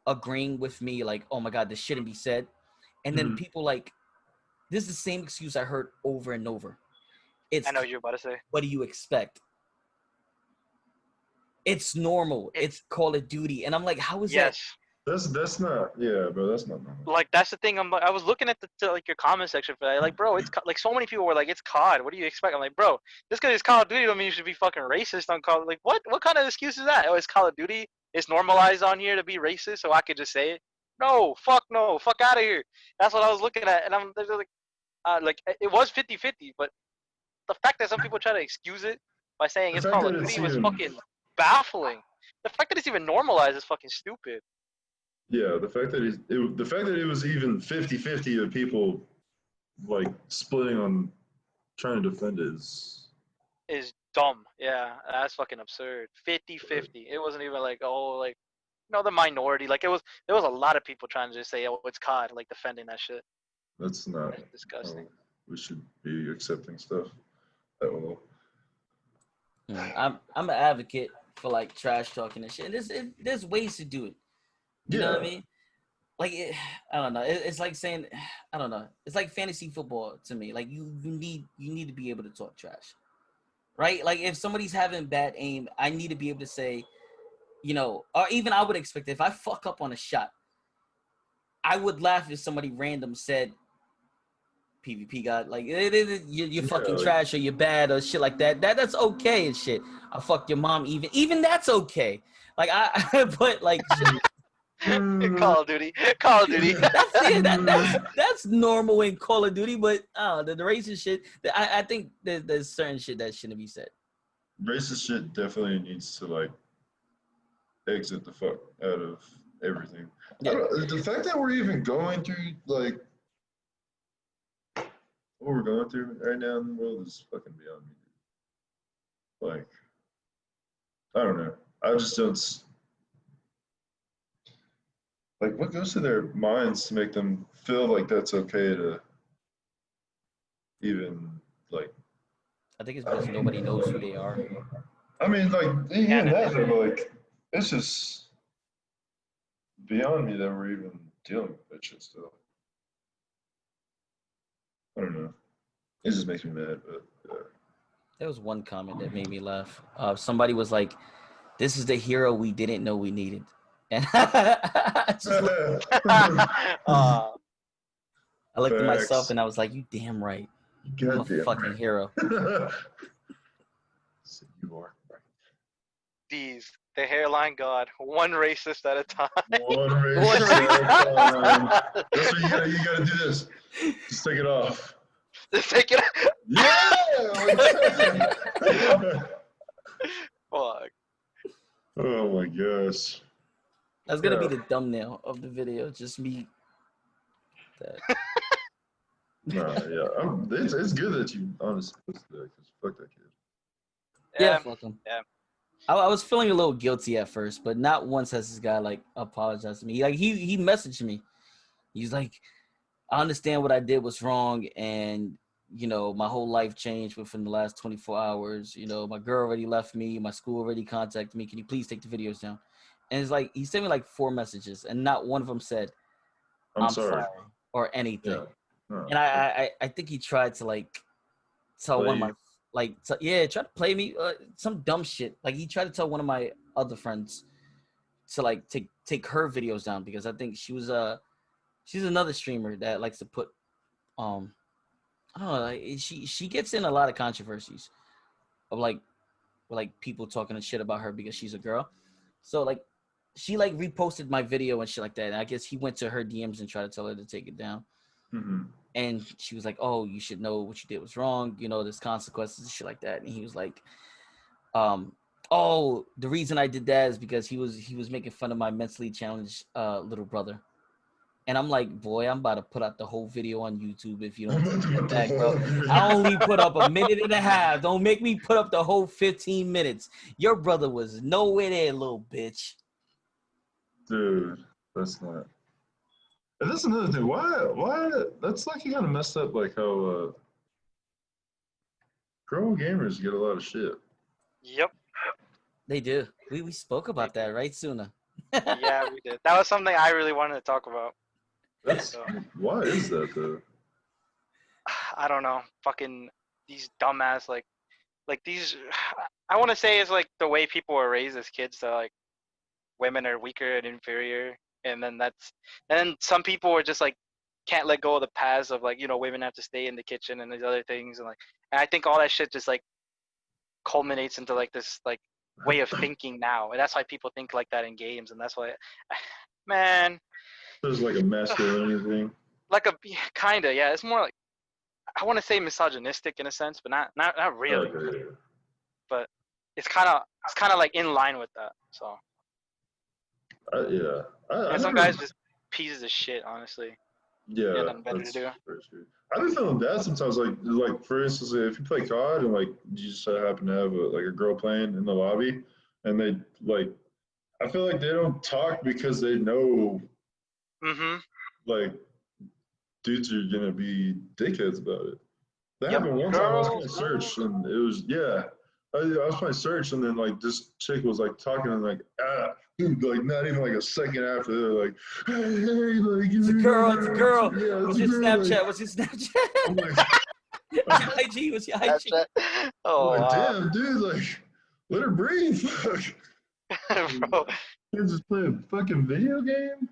agreeing with me, like, oh my God, this shouldn't be said. And then people like this is the same excuse I heard over and over. It's I know what you're about to say. what do you expect? It's normal. It's Call of Duty, and I'm like, how is that? That's not, yeah, bro. That's not normal. Like that's the thing. I was looking at like your comment section for that. Like, bro, it's like so many people were like, it's COD. What do you expect? I'm like, bro, just because it's Call of Duty don't mean you should be fucking racist on Call. Like, what kind of excuse is that? Oh, it's Call of Duty. It's normalized on here to be racist, so I could just say it. No, fuck out of here. That's what I was looking at, and I'm like it was 50-50, but the fact that some people try to excuse it by saying The it's fact Call of that it's Duty was even- fucking baffling. The fact that it's even normalized is fucking stupid. Yeah, the fact that it was even 50-50 of people like splitting on trying to defend it Is dumb. Yeah, that's fucking absurd. 50-50. It wasn't even like, oh, like, the minority. Like, there was a lot of people trying to just say, oh, it's COD, like defending that shit. that's not That's disgusting. how we should be accepting stuff that well. I'm an advocate for like trash talking and shit. And there's ways to do it. You know what I mean? Like I don't know. It's like saying, I don't know. It's like fantasy football to me. Like you need to be able to talk trash, right? Like if somebody's having bad aim, I need to be able to say, or even I would expect if I fuck up on a shot, I would laugh if somebody random said, PvP God, like you're fucking trash or you're bad or shit like that. That's okay and shit. I fucked your mom. Even that's okay. Like but like. Call of Duty. That's normal in Call of Duty, but the racist shit. I think there's certain shit that shouldn't be said. Racist shit definitely needs to like exit the fuck out of everything. Yeah. The fact that we're even going through like what we're going through right now in the world is fucking beyond me. Like, I don't know. I just don't. Like, what goes through their minds to make them feel like that's okay to even, like... I think it's because nobody knows who they are. I mean, like, even that, but, like, it's just beyond me that we're even dealing with that shit still. I don't know. It just makes me mad, but, yeah. There was one comment that made me laugh. Somebody was like, this is the hero we didn't know we needed. And I looked at myself and I was like, you damn right. I'm a fucking hero. So you are right. These, the hairline god, one racist at a time. One racist at a time. That's what you gotta do this. Just take it off. Just take it off. Yeah! Fuck. Oh my gosh. That's gonna be the thumbnail of the video. Just me. Nah, yeah. It's good that you honestly posted that because fuck that kid. Yeah, fuck him. Yeah. I was feeling a little guilty at first, but not once has this guy like apologized to me. Like he messaged me. He's like, I understand what I did was wrong, and my whole life changed within the last 24 hours. My girl already left me. My school already contacted me. Can you please take the videos down? And it's like he sent me like 4 messages, and not one of them said, "I'm sorry," or anything. Yeah. No, and I think he tried to like tell one of my try to play me some dumb shit. Like he tried to tell one of my other friends to like take her videos down because I think she's another streamer that likes to put I don't know, like she gets in a lot of controversies of like people talking shit about her because she's a girl. So like she like reposted my video and shit like that. And I guess he went to her DMs and tried to tell her to take it down. Mm-hmm. And she was like, "Oh, you should know what you did was wrong. There's consequences and shit like that." And he was like, "Oh, the reason I did that is because he was making fun of my mentally challenged little brother." And I'm like, boy, I'm about to put out the whole video on YouTube if you don't take it back, bro. I only put up a minute and a half. Don't make me put up the whole 15 minutes. Your brother was nowhere there, little bitch. Dude, that's not. And that's another thing. Why? That's like you kind of messed up, like how grown gamers get a lot of shit. Yep. They do. We spoke about that, right, TSUNA? Yeah, we did. That was something I really wanted to talk about. Why is that though? I don't know, fucking these dumbass like these. I want to say it's like the way people were raised as kids. That like women are weaker and inferior, and then some people are just like can't let go of the past of like women have to stay in the kitchen and these other things and I think all that shit just like culminates into like this like way of thinking now, and that's why people think like that in games, and that's why, man, There's like a masculinity thing. like a kind of, yeah, it's more like I want to say misogynistic in a sense, but not really. Okay. But it's kind of like in line with that. So Yeah. I and some never, guys just pieces of shit, honestly. yeah, Yeah, nothing better to that's do. for sure. I've been feeling bad sometimes. Like for instance, if you play COD and like you just happen to have a girl playing in the lobby, and they like, I feel like they don't talk because they know Mm-hmm. like dudes are gonna be dickheads about it. That Yep. happened one time. I was playing Girls. search, and it was yeah. I was playing search, and then like this chick was like talking, and like dude, like not even like a second after, they're like, hey, like It's a girl. It's a girl. Yeah, it's What's a your girl. Snapchat? Like, What's your Snapchat? I'm like, What's your IG? What's your IG? Snapchat. I'm Oh like, wow. damn, dude, like, let her breathe. Bro. Can't just play a fucking video game.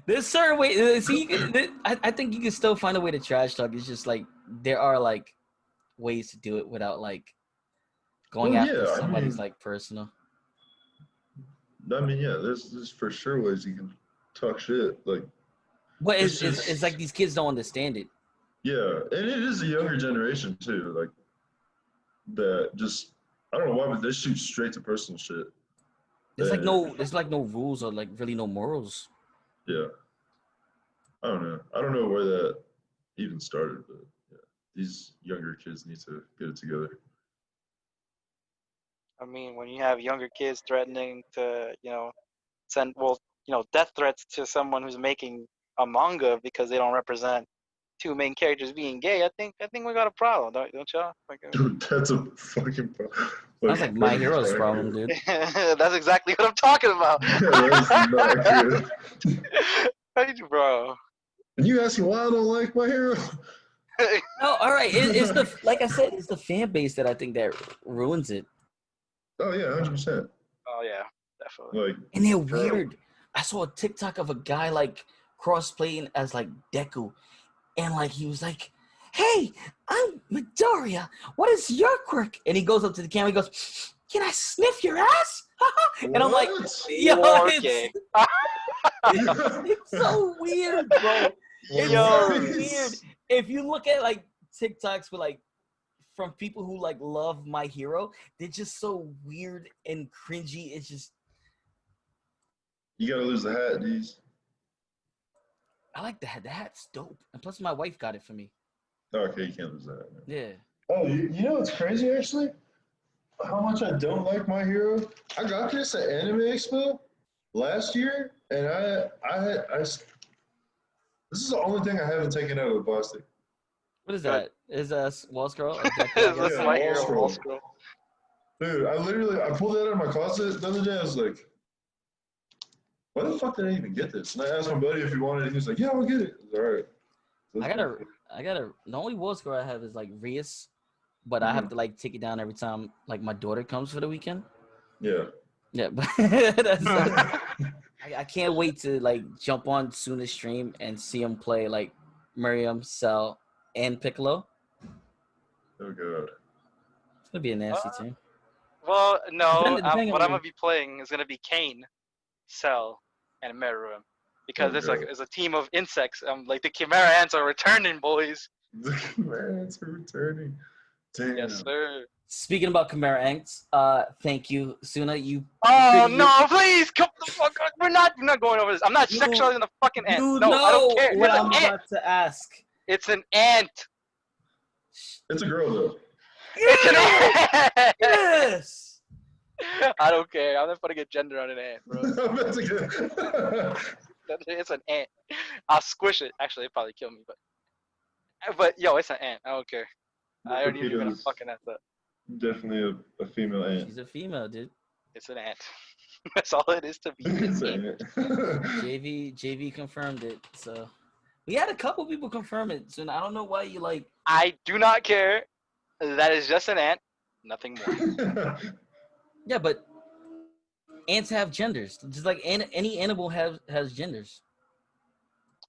There's certain way. See, I think you can still find a way to trash talk. It's just like there are like ways to do it without like going Well, after yeah, somebody's like personal. yeah, there's for sure ways you can talk shit. Like, But it's it's like just, these kids don't understand it. yeah, and it is a younger generation too. Like, that just, I don't know why, but they shoot straight to personal shit. And There's like no rules or like really no morals. yeah, I don't know where that even started, but yeah, these younger kids need to get it together. I mean, when you have younger kids threatening to, send death threats to someone who's making a manga because they don't represent two main characters being gay, I think we got a problem, don't y'all? Like, Dude, that's a fucking Sounds like My that's Hero's not problem, good. dude. that's exactly what I'm talking about. Yeah, that's not good. Hey, bro. And you asking why I don't like my hero? No, all right. It's the like I said, it's the fan base that I think that ruins it. Oh yeah, 100%. Oh yeah, definitely. Like, And they're bro, weird. I saw a TikTok of a guy like cross-playing as like Deku, and like he was like, "Hey, I'm Midoriya. What is your quirk?" And he goes up to the camera. He goes, "Can I sniff your ass?" And I'm like, what? "Yo, Okay. it's so weird, bro. It's so Yo. weird." If you look at like TikToks with like from people who like love My Hero, they're just so weird and cringy. It's just You gotta lose the hat, these. I like the hat. The hat's dope. And plus my wife got it for me. Okay, you can't lose the hat. Man. Yeah. Oh, you know what's crazy actually? How much I don't like my hero. I got this at Anime Expo last year, and this is the only thing I haven't taken out of the plastic. What is Good. that? Is a wall scroll? Or Deku, I It's guess? a Yeah, My wall Hero scroll. wall scroll. Dude, I pulled that out of my closet the other day. I was like, why the fuck did I even get this? And I asked my buddy if he wanted it. He was like, yeah, I'll get it. I was, all right. I gotta the only wall scroll I have is like Rias, but I have to like take it down every time like my daughter comes for the weekend. Yeah. Yeah, but I can't wait to like jump on TSUNA's stream and see him play like Miriam, Cell, and Piccolo. Oh god. It's gonna be a nasty team. Well, no. Depending What on I'm gonna be playing is gonna be Kane, Cell, and Meruem, because Oh god. it's a team of insects. Like the Chimera ants are returning, boys. Man, it's returning. Damn. Yes, sir. Speaking about Chimera Ants, thank you, Suna. You. Oh you, no! Please come the fuck up. We're not going over this. I'm not You- sexualizing the fucking ant. You No, I don't know care. what It's I'm an ant. about to ask. It's an ant. It's a girl though. It's an ant. Yes. I don't care. I'm not putting a gender on an ant, bro. I'm about to get. It's an ant. I'll squish it. Actually, it'd probably kill me, but yo, it's an ant. I don't care. I already knew even a fucking ant. But Definitely a female ant. She's a female, dude. it's an ant. That's all it is to be. It's an ant. JV confirmed it. So, We had a couple people confirm it, so I don't know why you like. I do not care. That is just an ant. Nothing more. Yeah, but ants have genders, just like any animal has genders.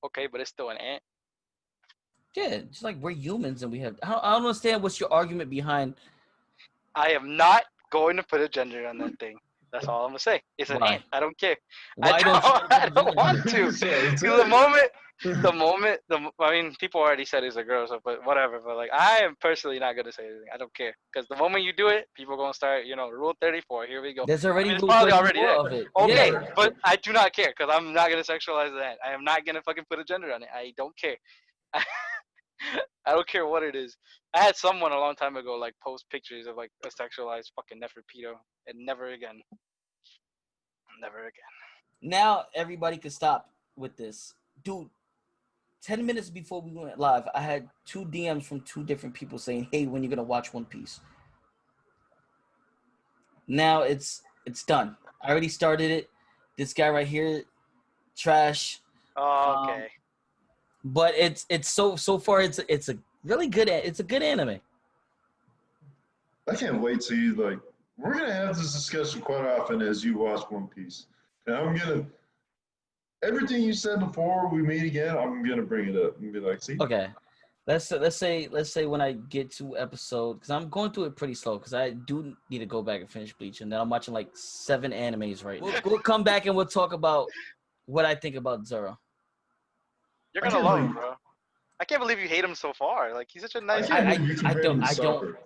Okay, but it's still an ant. Yeah, just like we're humans and we have. I don't understand what's your argument behind. I am not going to put a gender on that thing. That's all I'm gonna say. It's an Why? ant. I don't care. Why don't you I don't want to. So it's Because I mean, people already said it's a girl, so but whatever. But like, I am personally not gonna say anything. I don't care. Because the moment you do it, people are gonna start. Rule 34. Here we go. There's already It's rule probably 34 already there. of it. Okay, Yeah. but I do not care because I'm not gonna sexualize that. I am not gonna fucking put a gender on it. I don't care. I don't care what it is. I had someone a long time ago like post pictures of like a sexualized fucking Neferpedo, and never again. Never again. Now everybody can stop with this, dude. 10 minutes before we went live, I had 2 DMs from 2 different people saying, "Hey, when you gonna watch One Piece?" Now it's done. I already started it. This guy right here, trash. Oh, okay. But it's so far it's a really good anime. I can't wait till you like. We're gonna have this discussion quite often as you watch One Piece, and I'm gonna everything you said before we meet again. I'm gonna bring it up and be like, see. Okay, let's say when I get to episode, because I'm going through it pretty slow because I do need to go back and finish Bleach, and then I'm watching like 7 animes right now. We'll come back and we'll talk about what I think about Zoro. You're gonna love him, bro. I can't believe you hate him so far. Like he's such a nice. I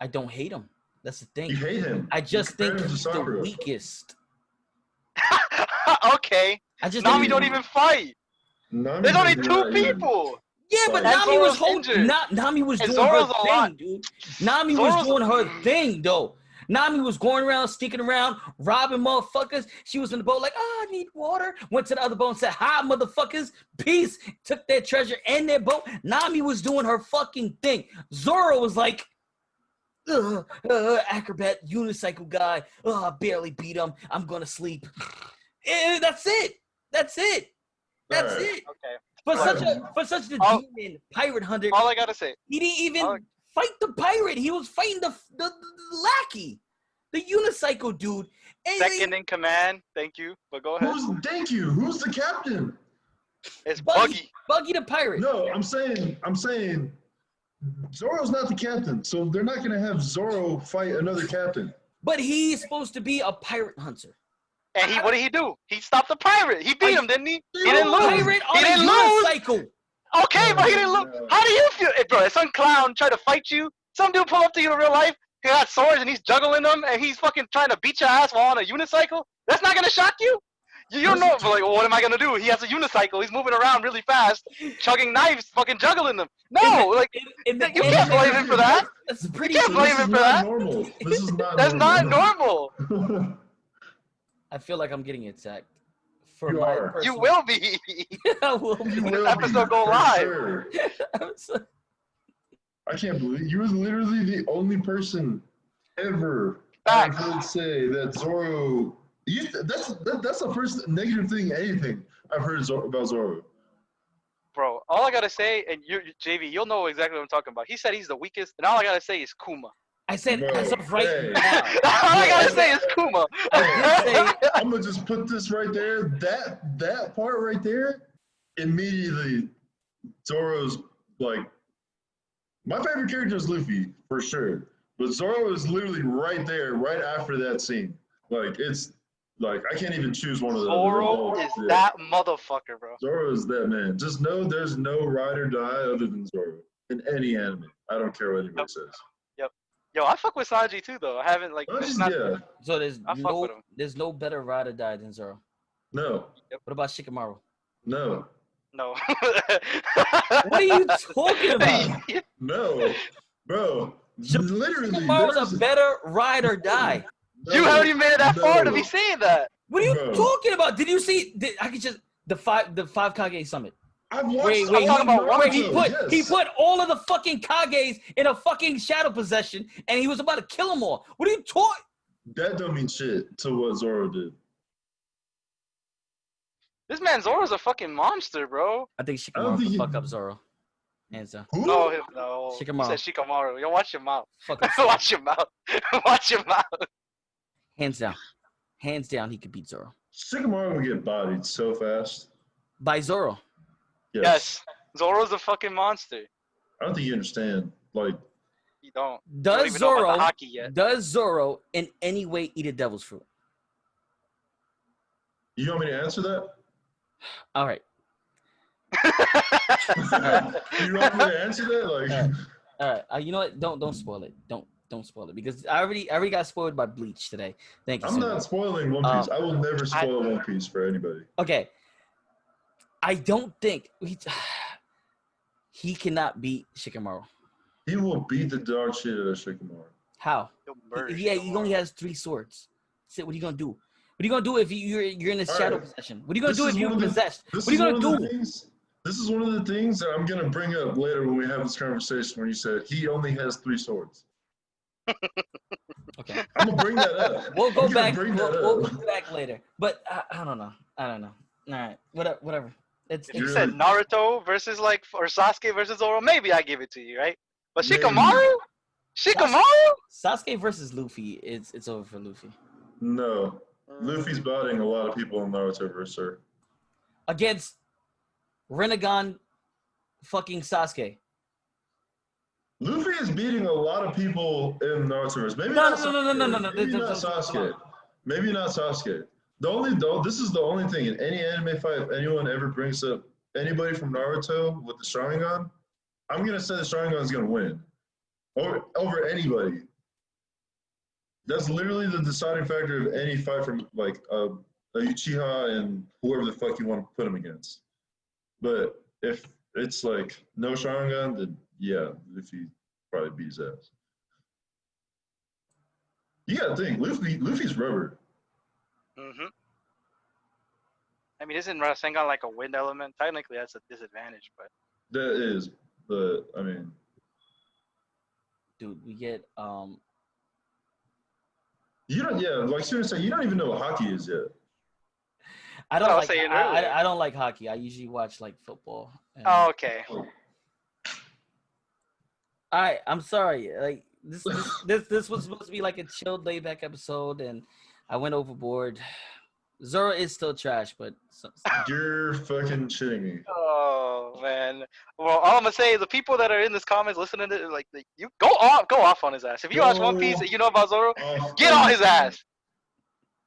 don't hate him. That's the thing. You hate him. I just think compare him to he's the Sakura. weakest. Okay. I just Nami think don't even fight. Nami There's only does 2 not even- people. Yeah, but And Nami was Zoro's injured. Nami was And doing Zoro's her a thing, lot. dude. Nami Zoro's- was doing her thing, though. Nami was going around, sneaking around, robbing motherfuckers. She was in the boat like, I need water. Went to the other boat and said, hi, motherfuckers. Peace. Took their treasure and their boat. Nami was doing her fucking thing. Zoro was like, acrobat, unicycle guy. I barely beat him. I'm going to sleep. That's it. That's it. That's Alright. it. Okay. For such a demon pirate hunter, All I gotta say. he didn't even fight the pirate. He was fighting the lackey, the unicycle dude. And Second in command. Thank you. But go ahead. Thank you. Who's the captain? It's Buggy. Buggy the pirate. No, I'm saying Zoro's not the captain, so they're not gonna have Zoro fight another captain. But he's supposed to be a pirate hunter. And what did he do? He stopped the pirate. He beat him, didn't he? He didn't A lose. pirate He on a didn't lose. unicycle. Okay, but he didn't lose. How do you feel? Hey, bro, if some clown tried to fight you, some dude pull up to you in real life, he got swords and he's juggling them, and he's fucking trying to beat your ass while on a unicycle? That's not gonna shock you? You don't know, but like, well, what am I gonna do? He has a unicycle. He's moving around really fast, chugging knives, fucking juggling them. No, you can't blame him for that. That's pretty. You can't blame him for that. Normal. This is not. That's not normal. normal. I feel like I'm getting attacked. For You my are. personal- You will be. I will be. You When will this episode be, go for live. sure. I can't believe you were literally the only person ever I've Facts. heard say that Zoro. That's the first negative thing anything I've heard about Zoro. Bro, all I gotta say, and JV, you'll know exactly what I'm talking about. He said he's the weakest, and all I gotta say is Kuma. I said Bro, as of right hey. now. All I gotta say is Kuma. I did say I'm gonna just put this right there. That part right there, immediately, Zoro's like my favorite character is Luffy for sure, but Zoro is literally right there, right after that scene. Like it's like I can't even choose one of those. Zoro is that motherfucker, bro. Zoro is that man. Just know there's no ride or die other than Zoro in any anime. I don't care what anybody says. Yo, I fuck with Sanji too, though. I haven't like. It's not, Yeah, so. I fuck with him. There's no better ride or die than Zoro. no, What about Shikamaru? no, No. What are you talking about? no, bro. Literally, Shikamaru's there's a better ride or die. You haven't even made it that far to no. be saying that. What are you Bro. talking about? Did you see? I could just the five Kage summit. I've watched. Wait, I'm talking about where he Naruto, he yes. put all of the fucking Kages in a fucking shadow possession, and he was about to kill them all. What are you talking? That don't mean shit to what Zoro did. This man Zoro's a fucking monster, bro. I think I don't Shikamaru think could he- fuck up Zoro. Hands down. Who? No, no. You Shikamaru. said Shikamaru. Yo, watch your mouth. Fuck up Zoro. Watch your mouth. Watch your mouth. Hands down. Hands down, he could beat Zoro. Shikamaru would get bodied so fast. By Zoro. Yes. Zoro's a fucking monster. I don't think you understand. Like, You don't. Does even know about the Zoro hockey yet. does Zoro in any way eat a devil's fruit? you want me to answer that? All right. You want me to answer that? Like, All right. You know what? Don't spoil it. Don't spoil it because I already got spoiled by Bleach today. Thank you. I'm so not much. spoiling One Piece. I will never spoil One Piece for anybody. Okay. I don't think he cannot beat Shikamaru. He will beat the dog shit out of Shikamaru. How? He'll murder He Shikamaru. only has 3 swords. So what are you gonna do? What are you gonna do if you're in a All shadow right. possession? What are you gonna This do is if you're one of the- possessed? This What are you is gonna one of do? the things. This is one of the things that I'm gonna bring up later when we have this conversation. When you said he only has 3 swords, Okay. I'm gonna bring that up. We'll go I'm gonna back. bring We'll that go up. back later. But I don't know. All right. Whatever. It's If you You're- said Naruto versus like or Sasuke versus Zoro, maybe I give it to you, right? But Maybe. Shikamaru? Sasuke versus Luffy. It's over for Luffy. No, Luffy's botting a lot of people in Narutoverse, sir. Against Rinnegan fucking Sasuke. Luffy is beating a lot of people in Narutoverse. Maybe No. Maybe not Sasuke. Maybe not Sasuke. This is the only thing in any anime fight. If anyone ever brings up anybody from Naruto with the Sharingan, I'm gonna say the Sharingan is gonna win over anybody. That's literally the deciding factor of any fight from like a Uchiha and whoever the fuck you want to put him against. But if it's like no Sharingan, then yeah, Luffy probably beats his ass. You gotta think, Luffy's rubber. Mm-hmm. I mean, isn't Rasengan like a wind element? Technically, that's a disadvantage, but That is, but I mean, Dude, we get you don't. Yeah, like seriously, you don't even know what hockey is yet. I don't I was like saying earlier. I don't like hockey. I usually watch like football. And- oh, okay. All right, I'm sorry. Like this was supposed to be like a chilled, laid back episode, and I went overboard. Zoro is still trash, but You're fucking shitting me. Oh man. Well, all I'm gonna say is the people that are in this comments listening to it, like you go off on his ass. If you watch One Piece and you know about Zoro, get on his ass.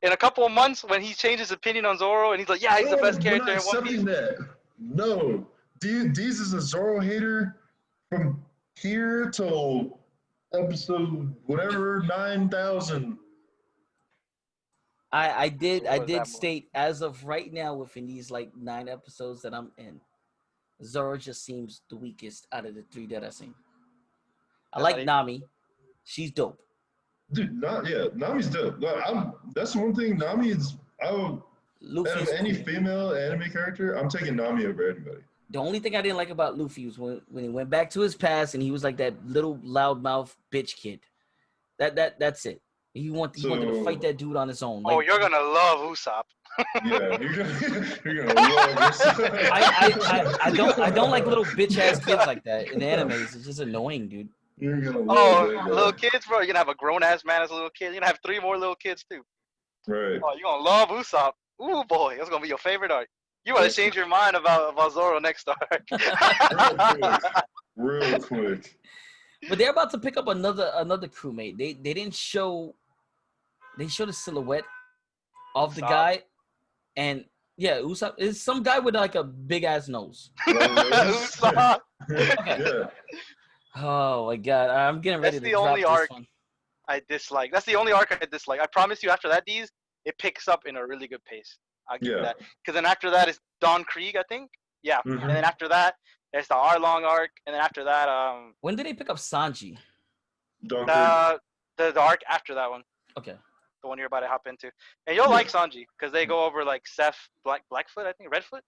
In a couple of months, when he changes his opinion on Zoro and he's like, yeah, he's the best character in One Piece. That. No, Deez is a Zoro hater from here till episode whatever 9,000. I did What was that state as of right now within these like 9 episodes that I'm in, Zoro just seems the weakest out of the 3 that I've seen. I like Nami. She's dope. Dude, Nami's dope. Like, that's one thing. Nami is. Out of any female anime character, I'm taking Nami over anybody. The only thing I didn't like about Luffy was when he went back to his past and he was like that little loudmouth bitch kid. That's it. He wanted to fight that dude on his own. Oh, you're gonna love Usopp. Yeah, you're gonna love this. I don't like little bitch ass kids like that in animes. It's just annoying, dude. You're gonna love that guy. Little kids, bro. You're gonna have a grown ass man as a little kid. You're gonna have 3 more little kids too. Right. Oh, you're gonna love Usopp. Ooh boy, that's gonna be your favorite arc. You wanna change your mind about Zoro next arc. Real quick. But they're about to pick up another crewmate. They didn't show. They showed a silhouette of the Usopp. guy, and yeah, Usopp is some guy with like a big ass nose. Usopp. Okay. Yeah. Oh my god, I'm getting ready That's to the drop only this arc one. I dislike. That's the only arc I dislike. I promise you, after that, it picks up in a really good pace. I'll give you that. Because then after that is Don Krieg, I think. Yeah. Mhm. And then after that, there's the Arlong arc, and then after that, When did they pick up Sanji? Donkey. the arc after that one, Okay. the one you're about to hop into, and you'll like Sanji because they go over like Seth Blackfoot, I think Redfoot.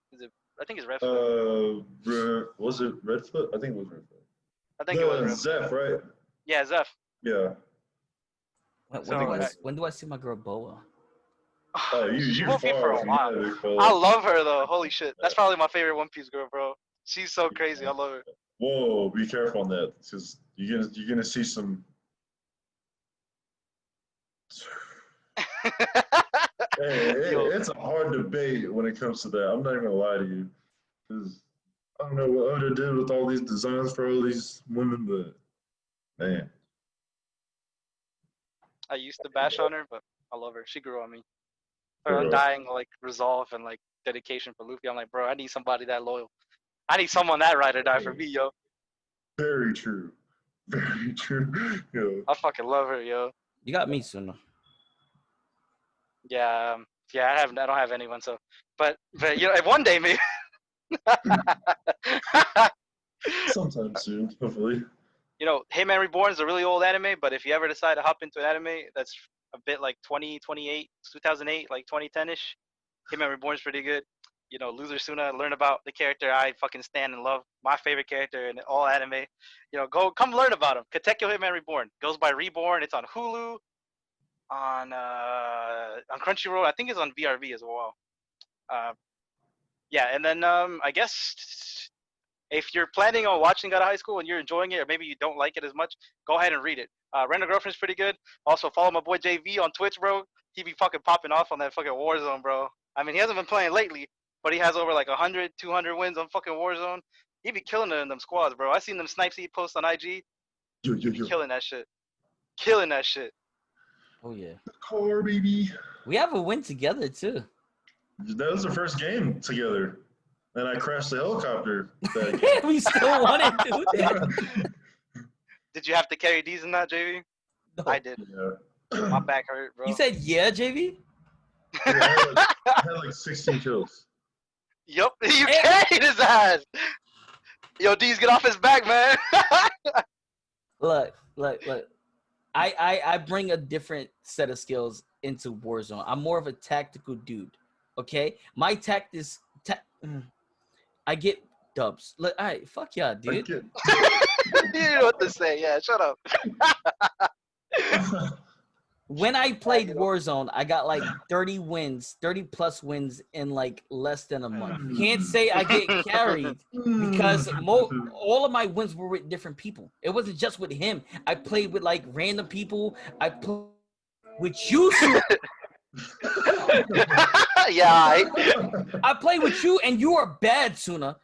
I think it's Redfoot. Was it Redfoot? I think it was Redfoot. I think it was Redfoot. Zeph, right? Yeah, Zeph. Yeah. When, So, when do I see my girl Boa? Oh, She you won't be for far a from while. that, big fella. I love her though. Holy shit, that's probably my favorite One Piece girl, bro. She's so crazy. I love her. Whoa, be careful on that, because you're gonna see some. Yo, It's a hard debate when it comes to that. I'm not even gonna lie to you, because I don't know what Oda did with all these designs for all these women, but man, I used to bash on her, but I love her. She grew on me. Her for real. undying like resolve and like dedication for Luffy. I'm like, bro, I need somebody that loyal. I need someone that ride or die for me, yo. Very true. Very true. Yo. I fucking love her, yo. You got me, Suna. Yeah, yeah. I don't have anyone. So, but you know, if one day maybe. Sometime soon, hopefully. You know, Hitman Reborn is a really old anime, but if you ever decide to hop into an anime that's a bit like 2008, 2008, like 2010-ish, Hitman Reborn is pretty good. You know, Loser Suna, learn about the character I fucking stand and love. My favorite character in all anime. You know, come learn about him. Katekyo Hitman Reborn. Goes by Reborn. It's on Hulu, on Crunchyroll. I think it's on VRV as well. Yeah, and then I guess if you're planning on watching out of high school and you're enjoying it, or maybe you don't like it as much, go ahead and read it. Rent a Girlfriend's pretty good. Also, follow my boy JV on Twitch, bro. He be fucking popping off on that fucking Warzone, bro. I mean, he hasn't been playing lately, but he has over like 100, 200 wins on fucking Warzone. He be killing it in them squads, bro. I seen them snipes he posts on IG. Yo, He yo, be yo. killing that shit. Killing that shit. Oh yeah. The car, baby. We have a win together too. That was the first game together. And I crashed the helicopter. That We still won it, dude. Did you have to carry D's in that, JV? No. I did. Yeah. My back hurt, bro. You said yeah, JV? I had like 16 kills. Yup, you carried his ass. Yo, D's, get off his back, man. Look. I bring a different set of skills into Warzone. I'm more of a tactical dude. Okay? My tact is I get dubs. Look, all right, fuck y'all, dude. You know what to say. Yeah, shut up. When I played Warzone, I got like 30 wins, 30 plus wins in like less than a month. Can't say I get carried because all of my wins were with different people. It wasn't just with him. I played with like random people. I played with you. Yeah, I play with you, and you are bad, Suna.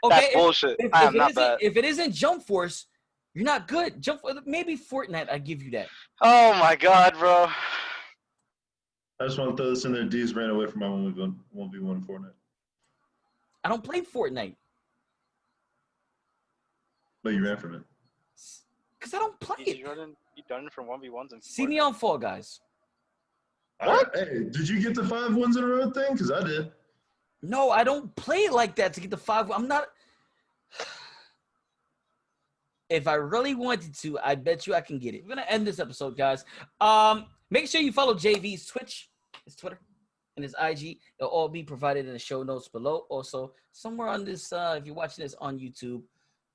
Okay, that's bullshit. I am not bad. If it isn't Jump Force, you're not good. Maybe Fortnite. I give you that. Oh my god, bro. I just want to throw this in there. D's ran away from my 1v1 Fortnite. I don't play Fortnite But you ran from it. because I don't play it. You done from 1v1s and See me on Fall Guys. What? Hey, did you get the 5 wins in a row thing? Because I did. No, I don't play it like that to get the 5. I'm not. If I really wanted to, I bet you I can get it. We're gonna end this episode, guys. Make sure you follow JV's Twitch, his Twitter, and his IG. They'll all be provided in the show notes below. Also, somewhere on this, if you're watching this on YouTube,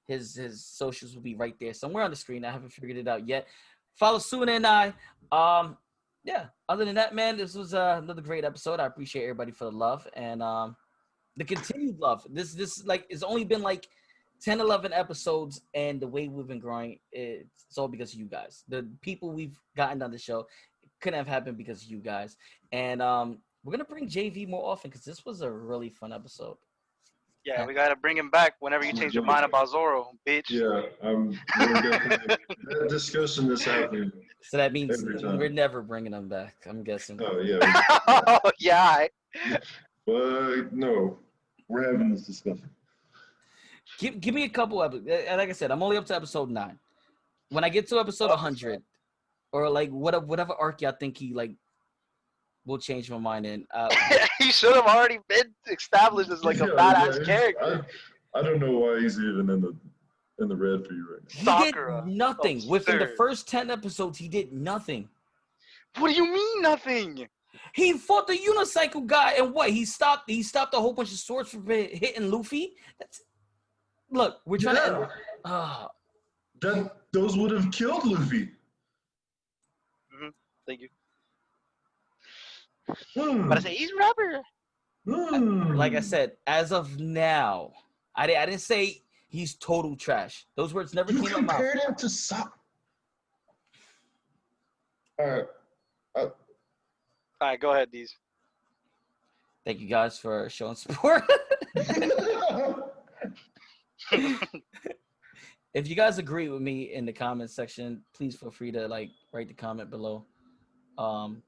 his socials will be right there, somewhere on the screen. I haven't figured it out yet. Follow Suna and I. Yeah. Other than that, man, this was another great episode. I appreciate everybody for the love and the continued love. This like it's only been like 10, 11 episodes, and the way we've been growing, it's all because of you guys. The people we've gotten on the show couldn't have happened because of you guys. And we're gonna bring JV more often because this was a really fun episode. Yeah, we gotta bring him back whenever you change your mind about Zoro, bitch. Yeah, that discussion is happening. So that means Every time. we're never bringing him back, I'm guessing. Oh, yeah. Oh, yeah. But no, we're having this discussion. Give me a couple episodes. Like I said, I'm only up to episode 9. When I get to episode 100, or like whatever arc y'all think he like will change my mind in. He should have already been established as like a badass character. I don't know why he's even in the red for you right now. He Sakura. did nothing. Oh, Within the sir. first 10 episodes, he did nothing. What do you mean nothing? He fought the unicycle guy, and what? He stopped a whole bunch of swords from hitting Luffy. Look, we're trying to. Those would have killed Luffy. Thank you. But I say he's rubber. Like I said, as of now, I didn't say he's total trash. Those words never You came out of my mouth. compared him to Sakura. Alright. All right, go ahead, Deez. Thank you guys for showing support. If you guys agree with me in the comment section, please feel free to like write the comment below. And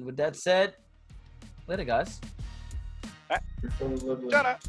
with that said, later guys. All right. Shut up.